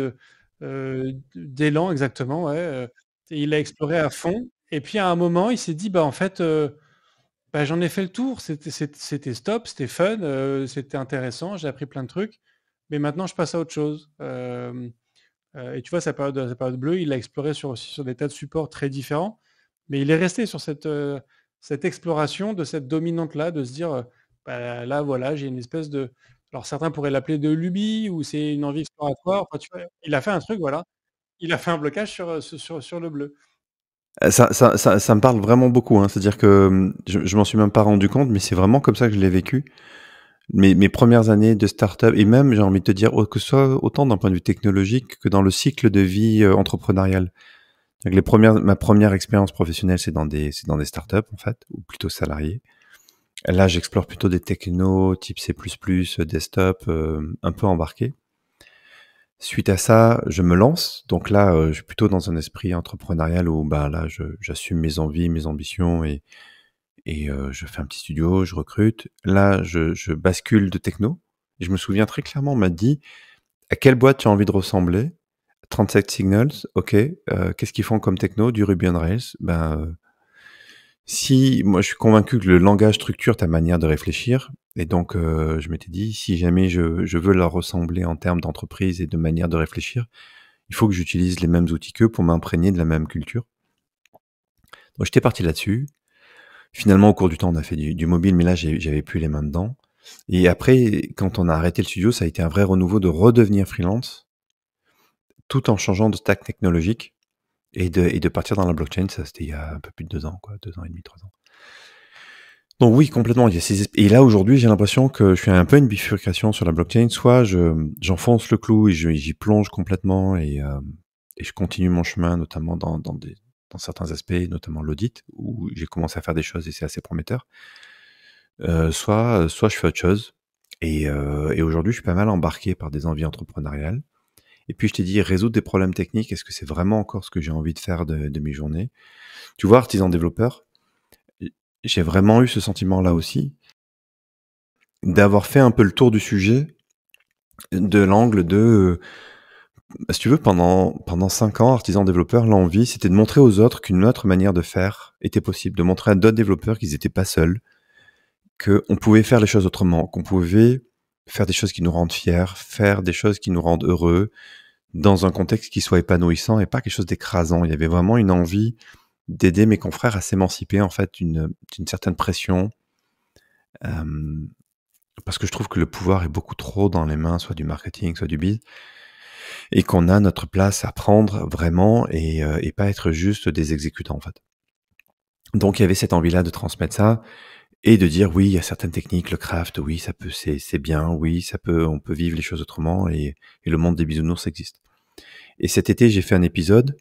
d'élan, exactement, ouais. Et il a exploré à fond. Et puis à un moment, il s'est dit, en fait, j'en ai fait le tour. C'était stop, c'était fun, c'était intéressant, j'ai appris plein de trucs. Mais maintenant, je passe à autre chose. Et tu vois, sa période bleue, il l'a exploré aussi sur des tas de supports très différents. Mais il est resté sur cette exploration de cette dominante-là, de se dire, là, voilà, j'ai une espèce de... Alors certains pourraient l'appeler de lubie, ou c'est une envie exploratoire. Enfin, tu vois, il a fait un truc, voilà. Il a fait un blocage sur le bleu. Ça me parle vraiment beaucoup, hein. C'est-à-dire que je m'en suis même pas rendu compte, mais c'est vraiment comme ça que je l'ai vécu. Mes premières années de start-up, et même, j'ai envie de te dire, que ce soit autant d'un point de vue technologique que dans le cycle de vie entrepreneurial. Donc ma première expérience professionnelle, c'est dans des startups, en fait, ou plutôt salariés. Là, j'explore plutôt des technos type C++, desktop, un peu embarqué. Suite à ça, je me lance. Donc là, je suis plutôt dans un esprit entrepreneurial où là, j'assume mes envies, mes ambitions et je fais un petit studio, je recrute. Là, je bascule de techno. Et je me souviens très clairement, on m'a dit à quelle boîte tu as envie de ressembler. 37 Signals, ok. Qu'est-ce qu'ils font comme techno? Du Ruby on Rails. Si moi je suis convaincu que le langage structure ta manière de réfléchir, et donc je m'étais dit si jamais je veux leur ressembler en termes d'entreprise et de manière de réfléchir, il faut que j'utilise les mêmes outils qu'eux pour m'imprégner de la même culture. Donc j'étais parti là-dessus. Finalement, au cours du temps, on a fait du mobile, mais là j'avais plus les mains dedans. Et après, quand on a arrêté le studio, ça a été un vrai renouveau de redevenir freelance, tout en changeant de stack technologique. Et de partir dans la blockchain, ça c'était il y a un peu plus de 2 ans, 2 ans et demi, 3 ans. Donc oui, complètement. Et là aujourd'hui, j'ai l'impression que je suis un peu une bifurcation sur la blockchain. Soit j'enfonce le clou et j'y plonge complètement et je continue mon chemin, notamment dans dans certains aspects, notamment l'audit, où j'ai commencé à faire des choses et c'est assez prometteur. Soit je fais autre chose. Et aujourd'hui, je suis pas mal embarqué par des envies entrepreneuriales. Et puis je t'ai dit, résoudre des problèmes techniques, est-ce que c'est vraiment encore ce que j'ai envie de faire de mes journées? Tu vois, artisan développeur, j'ai vraiment eu ce sentiment-là aussi, d'avoir fait un peu le tour du sujet, de l'angle de, si tu veux, pendant 5 ans, artisan développeur, l'envie, c'était de montrer aux autres qu'une autre manière de faire était possible, de montrer à d'autres développeurs qu'ils n'étaient pas seuls, qu'on pouvait faire les choses autrement, qu'on pouvait faire des choses qui nous rendent fiers, faire des choses qui nous rendent heureux, dans un contexte qui soit épanouissant et pas quelque chose d'écrasant. Il y avait vraiment une envie d'aider mes confrères à s'émanciper en fait d'une certaine pression, parce que je trouve que le pouvoir est beaucoup trop dans les mains, soit du marketing, soit du biz, et qu'on a notre place à prendre vraiment et pas être juste des exécutants en fait. Donc il y avait cette envie-là de transmettre ça et de dire oui, il y a certaines techniques, le craft, oui, ça peut, c'est bien, oui, ça peut, on peut vivre les choses autrement et le monde des bisounours existe. Et cet été, j'ai fait un épisode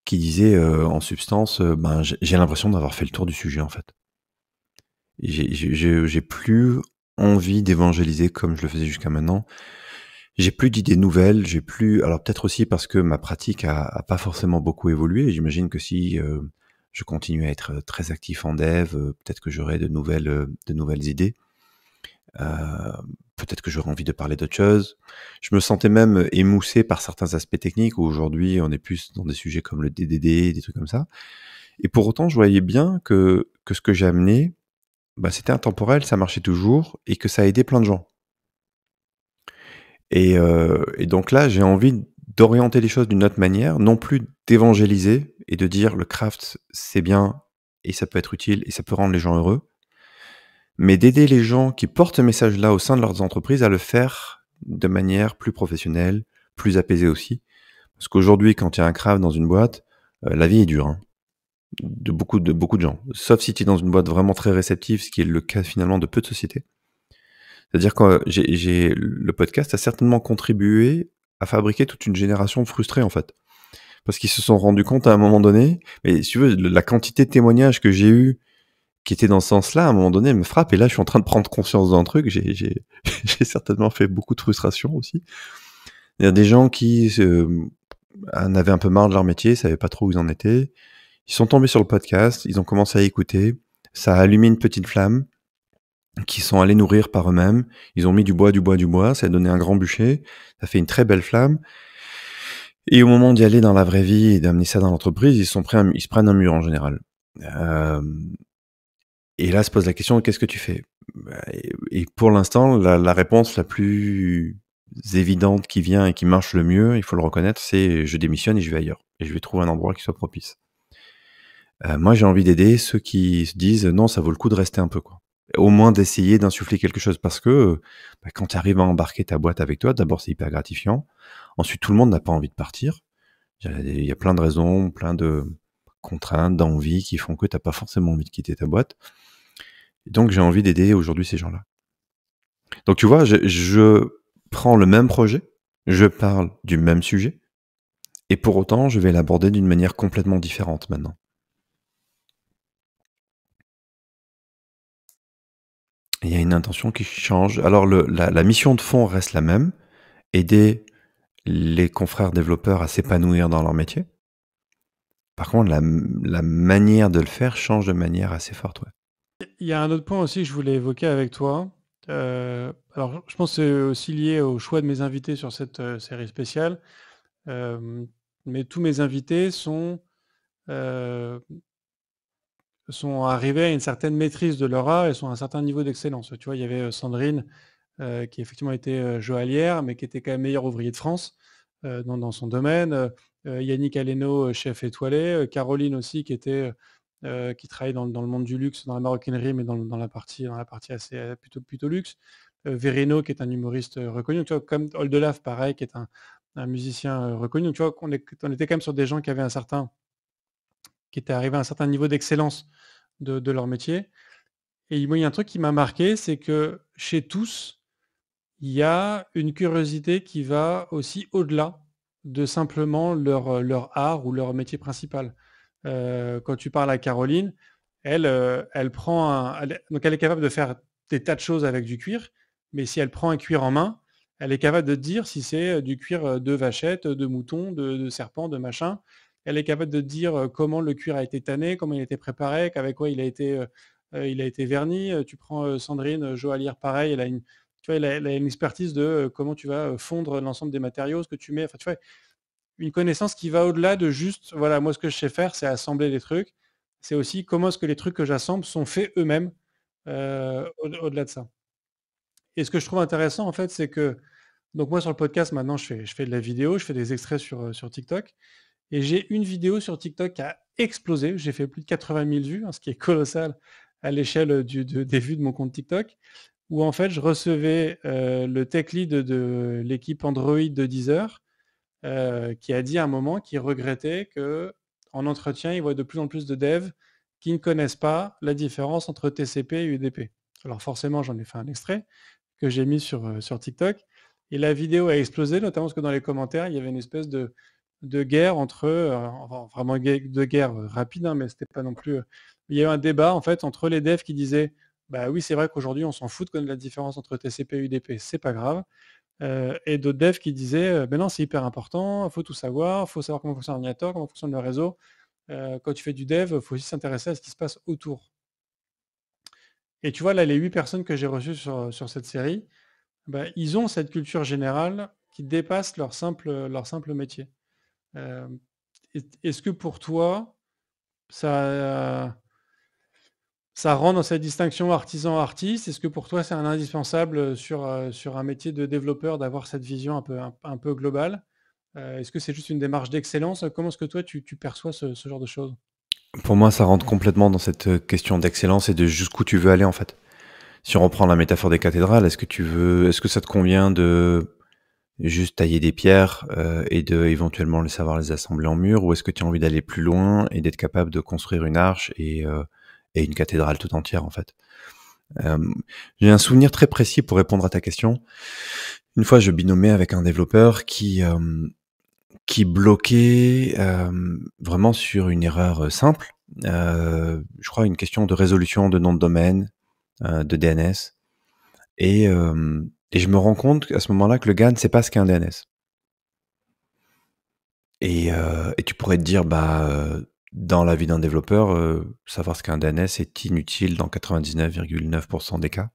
qui disait en substance, ben, j'ai l'impression d'avoir fait le tour du sujet en fait. J'ai plus envie d'évangéliser comme je le faisais jusqu'à maintenant. J'ai plus d'idées nouvelles, j'ai plus. Alors peut-être aussi parce que ma pratique a pas forcément beaucoup évolué. J'imagine que si je continue à être très actif en dev, peut-être que j'aurai de nouvelles idées. Peut-être que j'aurais envie de parler d'autres choses. Je me sentais même émoussé par certains aspects techniques où aujourd'hui on est plus dans des sujets comme le DDD, des trucs comme ça. Et pour autant, je voyais bien que ce que j'ai amené, bah, c'était intemporel, ça marchait toujours et que ça a aidé plein de gens. Et donc là, j'ai envie d'orienter les choses d'une autre manière, non plus d'évangéliser et de dire le craft c'est bien et ça peut être utile et ça peut rendre les gens heureux, mais d'aider les gens qui portent ce message-là au sein de leurs entreprises à le faire de manière plus professionnelle, plus apaisée aussi. Parce qu'aujourd'hui, quand il y a un craft dans une boîte, la vie est dure, hein, de beaucoup de gens. Sauf si tu es dans une boîte vraiment très réceptive, ce qui est le cas finalement de peu de sociétés. C'est-à-dire que le podcast a certainement contribué à fabriquer toute une génération de frustrés en fait. Parce qu'ils se sont rendus compte à un moment donné, mais si tu veux, la quantité de témoignages que j'ai eu qui étaient dans ce sens-là, à un moment donné, me frappe. Et là, je suis en train de prendre conscience d'un truc. J'ai certainement fait beaucoup de frustration aussi. Il y a des gens qui en avaient un peu marre de leur métier, savaient pas trop où ils en étaient. Ils sont tombés sur le podcast, ils ont commencé à écouter. Ça a allumé une petite flamme qui sont allés nourrir par eux-mêmes. Ils ont mis du bois, ça a donné un grand bûcher. Ça fait une très belle flamme. Et au moment d'y aller dans la vraie vie et d'amener ça dans l'entreprise, ils se prennent un mur en général. Et là se pose la question, qu'est-ce que tu fais? Et pour l'instant, la réponse la plus évidente qui vient et qui marche le mieux, il faut le reconnaître, c'est je démissionne et je vais ailleurs. Et je vais trouver un endroit qui soit propice. Moi, j'ai envie d'aider ceux qui se disent non, ça vaut le coup de rester un peu, quoi. Au moins d'essayer d'insuffler quelque chose parce que quand tu arrives à embarquer ta boîte avec toi, d'abord c'est hyper gratifiant. Ensuite, tout le monde n'a pas envie de partir. Il y a plein de raisons, plein de contraintes, d'envies qui font que tu n'as pas forcément envie de quitter ta boîte. Et donc, j'ai envie d'aider aujourd'hui ces gens-là. Donc, tu vois, je prends le même projet, je parle du même sujet, et pour autant, je vais l'aborder d'une manière complètement différente maintenant. Il y a une intention qui change. Alors, la mission de fond reste la même, aider les confrères développeurs à s'épanouir dans leur métier. Par contre, la manière de le faire change de manière assez forte. Ouais. Il y a un autre point aussi que je voulais évoquer avec toi. Alors, je pense que c'est aussi lié au choix de mes invités sur cette série spéciale. Mais tous mes invités sont arrivés à une certaine maîtrise de leur art et sont à un certain niveau d'excellence. Tu vois, il y avait Sandrine, qui effectivement était joaillière, mais qui était quand même meilleur ouvrier de France dans son domaine. Yannick Aleno, chef étoilé. Caroline aussi, qui travaille dans le monde du luxe, dans la maroquinerie, mais dans la partie assez plutôt luxe. Verino, qui est un humoriste reconnu. Tu vois, comme Oldelaf, pareil, qui est un musicien reconnu. Tu vois, on était quand même sur des gens qui étaient arrivés à un certain niveau d'excellence de leur métier. Et moi, il y a un truc qui m'a marqué, c'est que chez tous, il y a une curiosité qui va aussi au-delà de simplement leur art ou leur métier principal. quand tu parles à Caroline, elle prend donc elle est capable de faire des tas de choses avec du cuir, mais si elle prend un cuir en main, elle est capable de te dire si c'est du cuir de vachette, de mouton, de serpent, de machin. Elle est capable de te dire comment le cuir a été tanné, comment il a été préparé, avec quoi il a été verni. Tu prends Sandrine Joaillier, pareil, tu vois, elle a une expertise de comment tu vas fondre l'ensemble des matériaux, ce que tu mets. Enfin, tu vois, une connaissance qui va au-delà de juste, voilà, moi ce que je sais faire, c'est assembler les trucs. C'est aussi comment est-ce que les trucs que j'assemble sont faits eux-mêmes au-delà de ça. Et ce que je trouve intéressant, en fait, c'est que, donc moi sur le podcast, maintenant, je fais de la vidéo, je fais des extraits sur TikTok. Et j'ai une vidéo sur TikTok qui a explosé. J'ai fait plus de 80 000 vues, ce qui est colossal à l'échelle des vues de mon compte TikTok, où en fait, je recevais le tech lead de l'équipe Android de Deezer, qui a dit à un moment qu'il regrettait que en entretien, il voit de plus en plus de devs qui ne connaissent pas la différence entre TCP et UDP. Alors forcément, j'en ai fait un extrait que j'ai mis sur TikTok. Et la vidéo a explosé, notamment parce que dans les commentaires, il y avait une espèce de guerre entre enfin, vraiment de guerre rapide, mais c'était pas non plus. Il y a eu un débat en fait entre les devs qui disaient bah oui, c'est vrai qu'aujourd'hui on s'en fout de connaître la différence entre TCP et UDP, c'est pas grave. Et d'autres devs qui disaient mais non, c'est hyper important, il faut tout savoir, il faut savoir comment fonctionne l'ordinateur, comment fonctionne le réseau. Quand tu fais du dev, il faut aussi s'intéresser à ce qui se passe autour. Et tu vois, là, les 8 personnes que j'ai reçues sur cette série, bah, ils ont cette culture générale qui dépasse leur simple métier. Euh, Est-ce que pour toi, ça, ça rentre dans cette distinction artisan-artiste? Est-ce que pour toi, c'est un indispensable sur un métier de développeur d'avoir cette vision un peu globale? Est-ce que c'est juste une démarche d'excellence? Comment est-ce que toi, tu perçois ce genre de choses? Pour moi, ça rentre complètement dans cette question d'excellence et de jusqu'où tu veux aller en fait. Si on reprend la métaphore des cathédrales, est-ce que ça te convient de juste tailler des pierres et de éventuellement savoir les assembler en mur, ou est-ce que tu as envie d'aller plus loin et d'être capable de construire une arche et une cathédrale tout entière en fait? J'ai un souvenir très précis pour répondre à ta question. Une fois, je binomais avec un développeur qui bloquait vraiment sur une erreur simple. Je crois une question de résolution de nom de domaine, de DNS. Et je me rends compte à ce moment-là que le gars ne sait pas ce qu'est un DNS. Et tu pourrais te dire, dans la vie d'un développeur, savoir ce qu'est un DNS est inutile dans 99,9% des cas.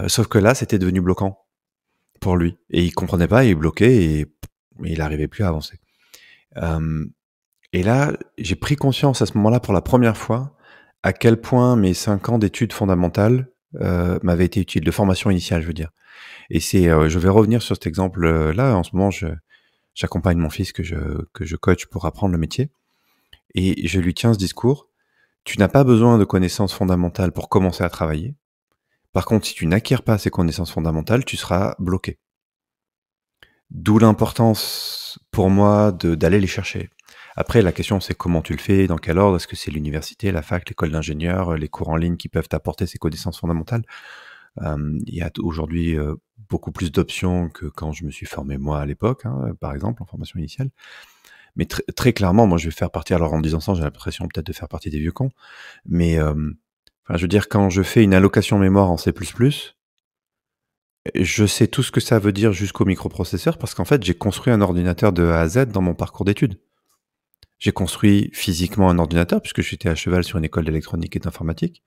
Sauf que là, c'était devenu bloquant pour lui. Et il comprenait pas, il bloquait et il n'arrivait plus à avancer. Et là, j'ai pris conscience à ce moment-là pour la première fois à quel point mes 5 ans d'études fondamentales m'avaient été utiles, de formation initiale, je veux dire. Et je vais revenir sur cet exemple-là. En ce moment, j'accompagne mon fils que je coach pour apprendre le métier. Et je lui tiens ce discours. Tu n'as pas besoin de connaissances fondamentales pour commencer à travailler. Par contre, si tu n'acquiers pas ces connaissances fondamentales, tu seras bloqué. D'où l'importance pour moi d'aller les chercher. Après, la question, c'est comment tu le fais, dans quel ordre. Est-ce que c'est l'université, la fac, l'école d'ingénieurs, les cours en ligne qui peuvent t'apporter ces connaissances fondamentales? Il y a aujourd'hui beaucoup plus d'options que quand je me suis formé moi à l'époque, par exemple, en formation initiale. Mais très clairement, moi, je vais faire partie, alors en disant ça, j'ai l'impression peut-être de faire partie des vieux cons, mais je veux dire, quand je fais une allocation mémoire en C++, je sais tout ce que ça veut dire jusqu'au microprocesseur parce qu'en fait, j'ai construit un ordinateur de A à Z dans mon parcours d'études. J'ai construit physiquement un ordinateur puisque j'étais à cheval sur une école d'électronique et d'informatique.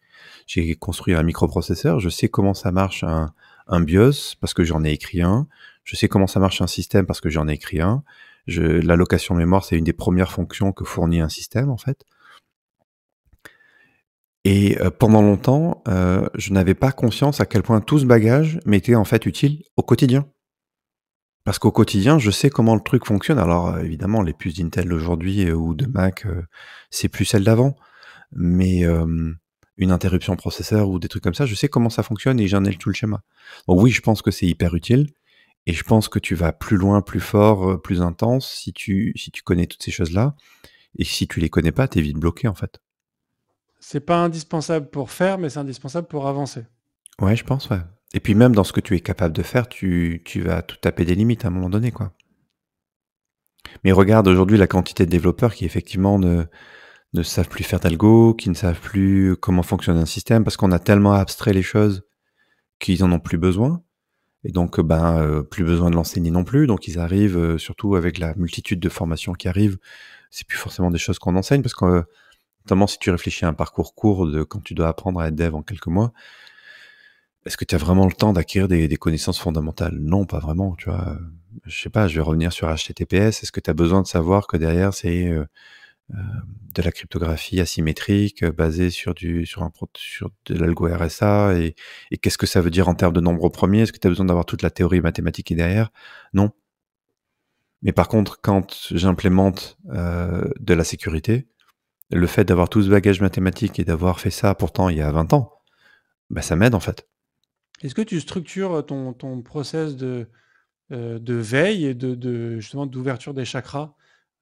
J'ai construit un microprocesseur. Je sais comment ça marche un BIOS parce que j'en ai écrit un. Je sais comment ça marche un système parce que j'en ai écrit un. L'allocation mémoire, c'est une des premières fonctions que fournit un système, en fait. Et pendant longtemps, je n'avais pas conscience à quel point tout ce bagage m'était en fait utile au quotidien. Parce qu'au quotidien, je sais comment le truc fonctionne. Alors évidemment, les puces d'Intel d'aujourd'hui ou de Mac, c'est plus celles d'avant. Mais une interruption processeur ou des trucs comme ça, je sais comment ça fonctionne et j'en ai tout le schéma. Donc oui, je pense que c'est hyper utile. Et je pense que tu vas plus loin, plus fort, plus intense si tu connais toutes ces choses-là. Et si tu les connais pas, t'es vite bloqué en fait. C'est pas indispensable pour faire, mais c'est indispensable pour avancer. Ouais, je pense, ouais. Et puis même dans ce que tu es capable de faire, tu vas tout taper des limites à un moment donné, quoi. Mais regarde aujourd'hui la quantité de développeurs qui effectivement ne savent plus faire d'algo, qui ne savent plus comment fonctionne un système parce qu'on a tellement abstrait les choses qu'ils en ont plus besoin. Et donc, plus besoin de l'enseigner non plus. Donc, ils arrivent, surtout avec la multitude de formations qui arrivent, c'est plus forcément des choses qu'on enseigne parce que, notamment si tu réfléchis à un parcours court de quand tu dois apprendre à être dev en quelques mois, est-ce que tu as vraiment le temps d'acquérir des connaissances fondamentales? Non, pas vraiment, tu vois. Je sais pas, je vais revenir sur HTTPS. Est-ce que tu as besoin de savoir que derrière, c'est de la cryptographie asymétrique basée sur de l'algo RSA et qu'est-ce que ça veut dire en termes de nombre premier? Est-ce que tu as besoin d'avoir toute la théorie mathématique qui est derrière? Non. Mais par contre, quand j'implémente de la sécurité, le fait d'avoir tout ce bagage mathématique et d'avoir fait ça pourtant il y a 20 ans, ça m'aide en fait. Est-ce que tu structures ton process de veille et justement d'ouverture des chakras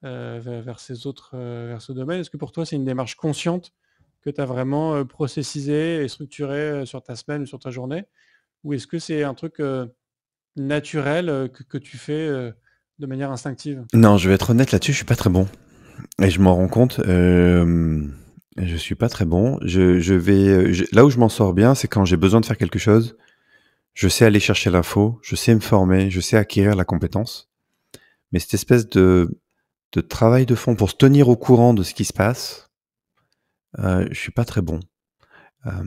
vers vers ce domaine? Est-ce que pour toi, c'est une démarche consciente que tu as vraiment processisée et structurée sur ta semaine ou sur ta journée? Ou est-ce que c'est un truc naturel que tu fais de manière instinctive? Non, je vais être honnête là-dessus, je suis pas très bon. Et je m'en rends compte, je suis pas très bon. Là où je m'en sors bien, c'est quand j'ai besoin de faire quelque chose, je sais aller chercher l'info, je sais me former, je sais acquérir la compétence. Mais cette espèce de travail de fond pour se tenir au courant de ce qui se passe, je suis pas très bon. À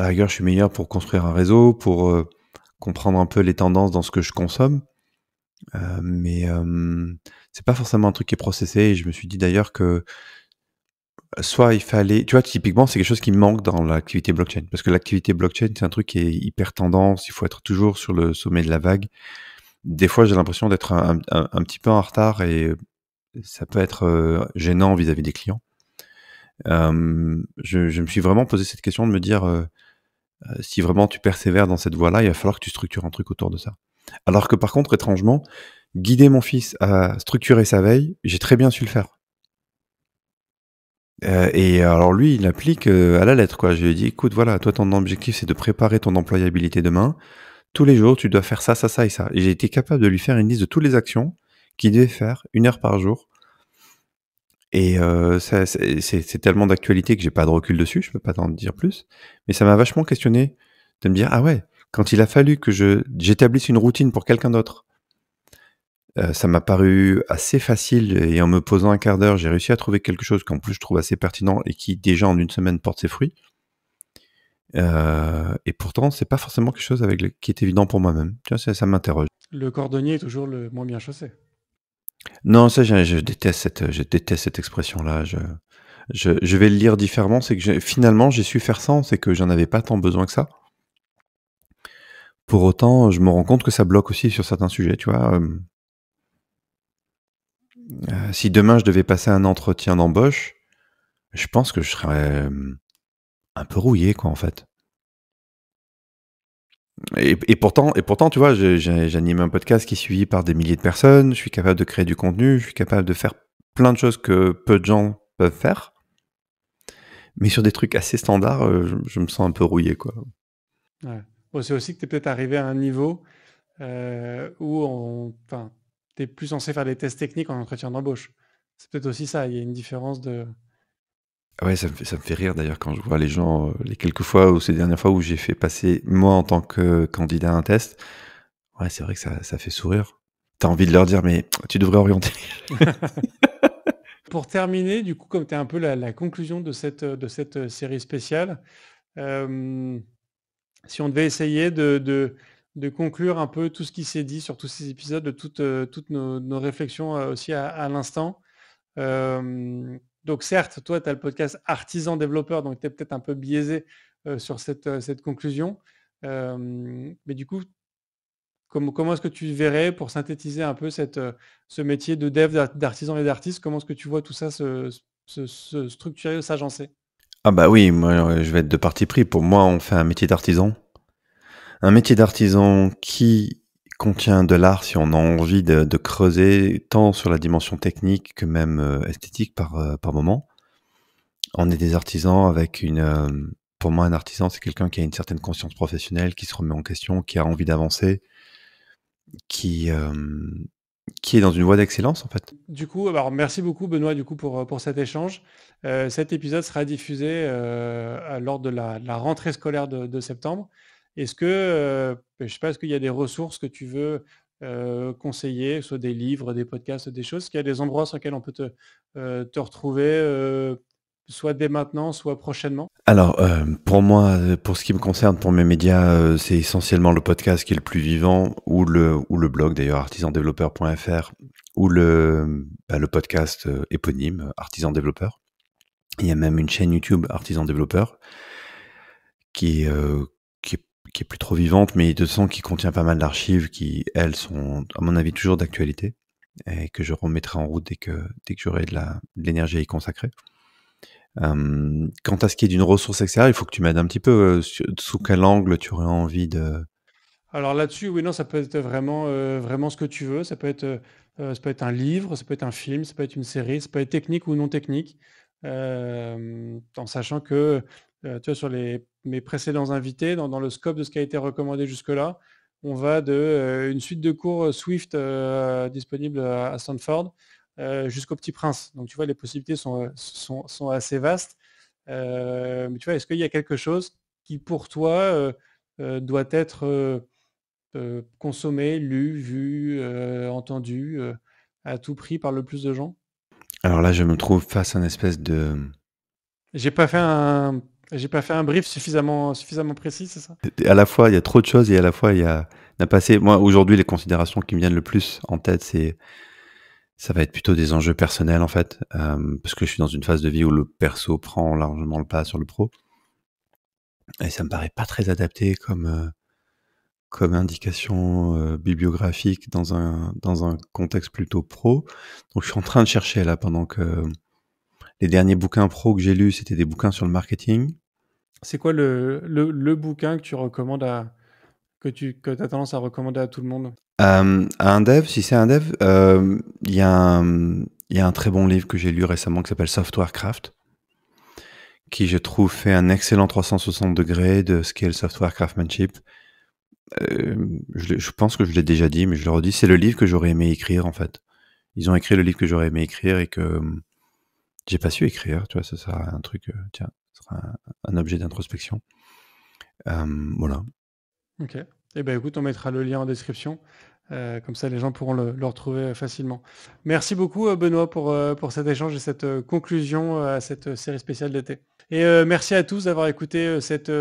la rigueur, je suis meilleur pour construire un réseau, pour comprendre un peu les tendances dans ce que je consomme. Mais c'est pas forcément un truc qui est processé. Et je me suis dit d'ailleurs que soit il fallait... Tu vois, typiquement, c'est quelque chose qui me manque dans l'activité blockchain. Parce que l'activité blockchain, c'est un truc qui est hyper tendance. Il faut être toujours sur le sommet de la vague. Des fois, j'ai l'impression d'être un petit peu en retard et ça peut être gênant vis-à-vis des clients. Je me suis vraiment posé cette question de me dire si vraiment tu persévères dans cette voie-là, il va falloir que tu structures un truc autour de ça. Alors que par contre, étrangement, guider mon fils à structurer sa veille, j'ai très bien su le faire. Et alors lui, il applique à la lettre, quoi. Je lui ai dit, écoute, voilà, toi, ton objectif, c'est de préparer ton employabilité demain. Tous les jours, tu dois faire ça, ça, ça et ça. Et j'ai été capable de lui faire une liste de toutes les actions qu'il devait faire, 1 heure par jour. Et c'est tellement d'actualité que j'ai pas de recul dessus, je peux pas t'en dire plus. Mais ça m'a vachement questionné de me dire, ah ouais, quand il a fallu que j'établisse une routine pour quelqu'un d'autre, ça m'a paru assez facile et en me posant un quart d'heure, j'ai réussi à trouver quelque chose qu'en plus je trouve assez pertinent et qui déjà en 1 semaine porte ses fruits. Et pourtant, c'est pas forcément quelque chose qui est évident pour moi-même. Tu vois, ça m'interroge. Le cordonnier est toujours le moins bien chaussé. Non, ça, je déteste cette expression-là. Je vais le lire différemment. C'est que finalement, j'ai su faire sans, c'est que j'en avais pas tant besoin que ça. Pour autant, je me rends compte que ça bloque aussi sur certains sujets, tu vois. Si demain je devais passer un entretien d'embauche, je pense que je serais un peu rouillé, quoi, en fait. Et pourtant, tu vois, j'anime un podcast qui est suivi par des milliers de personnes. Je suis capable de créer du contenu. Je suis capable de faire plein de choses que peu de gens peuvent faire. Mais sur des trucs assez standards, je me sens un peu rouillé, quoi. Ouais. Bon, c'est aussi que tu es peut-être arrivé à un niveau où tu es plus censé faire des tests techniques en entretien d'embauche. C'est peut-être aussi ça, il y a une différence de... Ouais, ça me fait rire d'ailleurs quand je vois les gens, les quelques fois ou ces dernières fois où j'ai fait passer, moi en tant que candidat, un test. Ouais, c'est vrai que ça fait sourire. T'as envie de leur dire, mais tu devrais orienter. Pour terminer, du coup, comme tu es un peu la conclusion de cette série spéciale, si on devait essayer de conclure un peu tout ce qui s'est dit sur tous ces épisodes, de toutes nos réflexions aussi à l'instant. Donc certes, toi, tu as le podcast artisan développeur, donc tu es peut-être un peu biaisé sur cette conclusion. Mais du coup, comment est-ce que tu verrais, pour synthétiser un peu ce métier de dev, d'artisan et d'artiste, comment est-ce que tu vois tout ça se structurer, s'agencer? Ah bah oui, moi je vais être de parti pris. Pour moi, on fait un métier d'artisan. Un métier d'artisan qui contient de l'art si on a envie de creuser, tant sur la dimension technique que même esthétique par moment. On est des artisans avec pour moi, un artisan, c'est quelqu'un qui a une certaine conscience professionnelle, qui se remet en question, qui a envie d'avancer, qui qui est dans une voie d'excellence, en fait. Du coup, alors merci beaucoup Benoît du coup pour cet échange. Cet épisode sera diffusé lors de la rentrée scolaire de septembre. Est-ce que, je sais pas, est-ce qu'il y a des ressources que tu veux conseiller, soit des livres, des podcasts, des choses, est-ce qu'il y a des endroits sur lesquels on peut te retrouver, soit dès maintenant, soit prochainement? Alors, pour moi, pour ce qui me concerne, pour mes médias, c'est essentiellement le podcast qui est le plus vivant, ou le blog d'ailleurs, artisandéveloppeur.fr, ou le podcast éponyme, Artisan Développeur. Il y a même une chaîne YouTube, Artisan Développeur, qui est plus trop vivante, mais de toute façon qui contient pas mal d'archives qui, elles, sont, à mon avis, toujours d'actualité, et que je remettrai en route dès que j'aurai de l'énergie à y consacrer. Quant à ce qui est d'une ressource extérieure, il faut que tu m'aides un petit peu. Sous quel angle tu aurais envie de... Alors là-dessus, oui, non, ça peut être vraiment ce que tu veux. Ça peut être un livre, ça peut être un film, ça peut être une série, ça peut être technique ou non technique. En sachant que, tu vois, sur mes précédents invités, dans le scope de ce qui a été recommandé jusque-là, on va une suite de cours Swift disponible à Stanford jusqu'au Petit Prince. Donc, tu vois, les possibilités sont assez vastes. Mais tu vois, est-ce qu'il y a quelque chose qui, pour toi, doit être consommé, lu, vu, entendu à tout prix par le plus de gens? Alors là, je me trouve face à une espèce de... J'ai pas fait un brief suffisamment précis, c'est ça? À la fois, il y a trop de choses, et à la fois, il y a pas assez... Moi, aujourd'hui, les considérations qui me viennent le plus en tête, ça va être plutôt des enjeux personnels, en fait, parce que je suis dans une phase de vie où le perso prend largement le pas sur le pro. Et ça me paraît pas très adapté comme indication bibliographique dans un contexte plutôt pro. Donc je suis en train de chercher là, pendant que les derniers bouquins pro que j'ai lus, c'était des bouquins sur le marketing. C'est quoi le bouquin que tu recommandes que tu as tendance à recommander à tout le monde? À un dev, si c'est un dev, il y a un très bon livre que j'ai lu récemment qui s'appelle Software Craft, qui, je trouve, fait un excellent 360 degrés de ce qu'est le software craftsmanship. Je pense que je l'ai déjà dit, mais je le redis, c'est le livre que j'aurais aimé écrire, en fait. Ils ont écrit le livre que j'aurais aimé écrire et que j'ai pas su écrire, tu vois, ça sera un truc, tiens, ça sera un objet d'introspection. Voilà. Ok. Eh ben écoute, on mettra le lien en description. Comme ça, les gens pourront le retrouver facilement. Merci beaucoup, Benoît, pour cet échange et cette conclusion à cette série spéciale d'été. Et merci à tous d'avoir écouté cette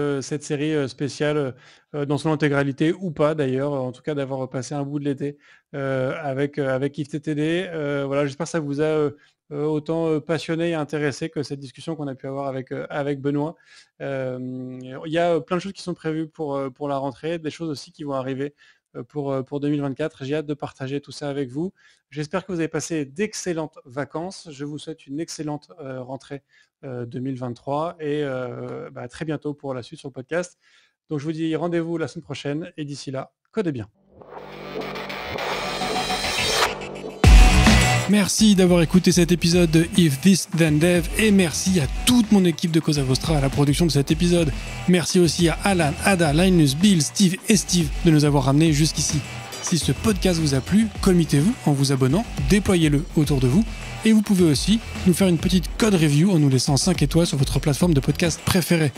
série spéciale dans son intégralité ou pas d'ailleurs, en tout cas d'avoir passé un bout de l'été avec IFTTD. Voilà, j'espère que ça vous a autant passionné et intéressé que cette discussion qu'on a pu avoir avec Benoît. Il y a plein de choses qui sont prévues pour la rentrée, des choses aussi qui vont arriver pour 2024. J'ai hâte de partager tout ça avec vous. J'espère que vous avez passé d'excellentes vacances. Je vous souhaite une excellente rentrée 2023 et à très bientôt pour la suite sur le podcast. Donc je vous dis rendez-vous la semaine prochaine et d'ici là, codez bien. Merci d'avoir écouté cet épisode de If This Then Dev et merci à toute mon équipe de Cosa Vostra à la production de cet épisode. Merci aussi à Alan, Ada, Linus, Bill, Steve et Steve de nous avoir ramenés jusqu'ici. Si ce podcast vous a plu, committez-vous en vous abonnant, déployez-le autour de vous et vous pouvez aussi nous faire une petite code review en nous laissant 5 étoiles sur votre plateforme de podcast préférée.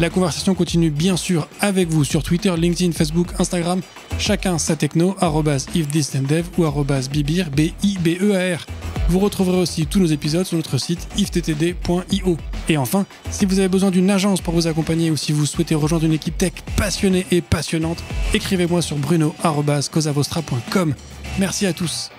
La conversation continue bien sûr avec vous sur Twitter, LinkedIn, Facebook, Instagram, chacun sa techno, @ifthisdendev ou @bibir, BIBEAR. Vous retrouverez aussi tous nos épisodes sur notre site iftttd.io. Et enfin, si vous avez besoin d'une agence pour vous accompagner ou si vous souhaitez rejoindre une équipe tech passionnée et passionnante, écrivez-moi sur bruno@cosavostra.com. Merci à tous.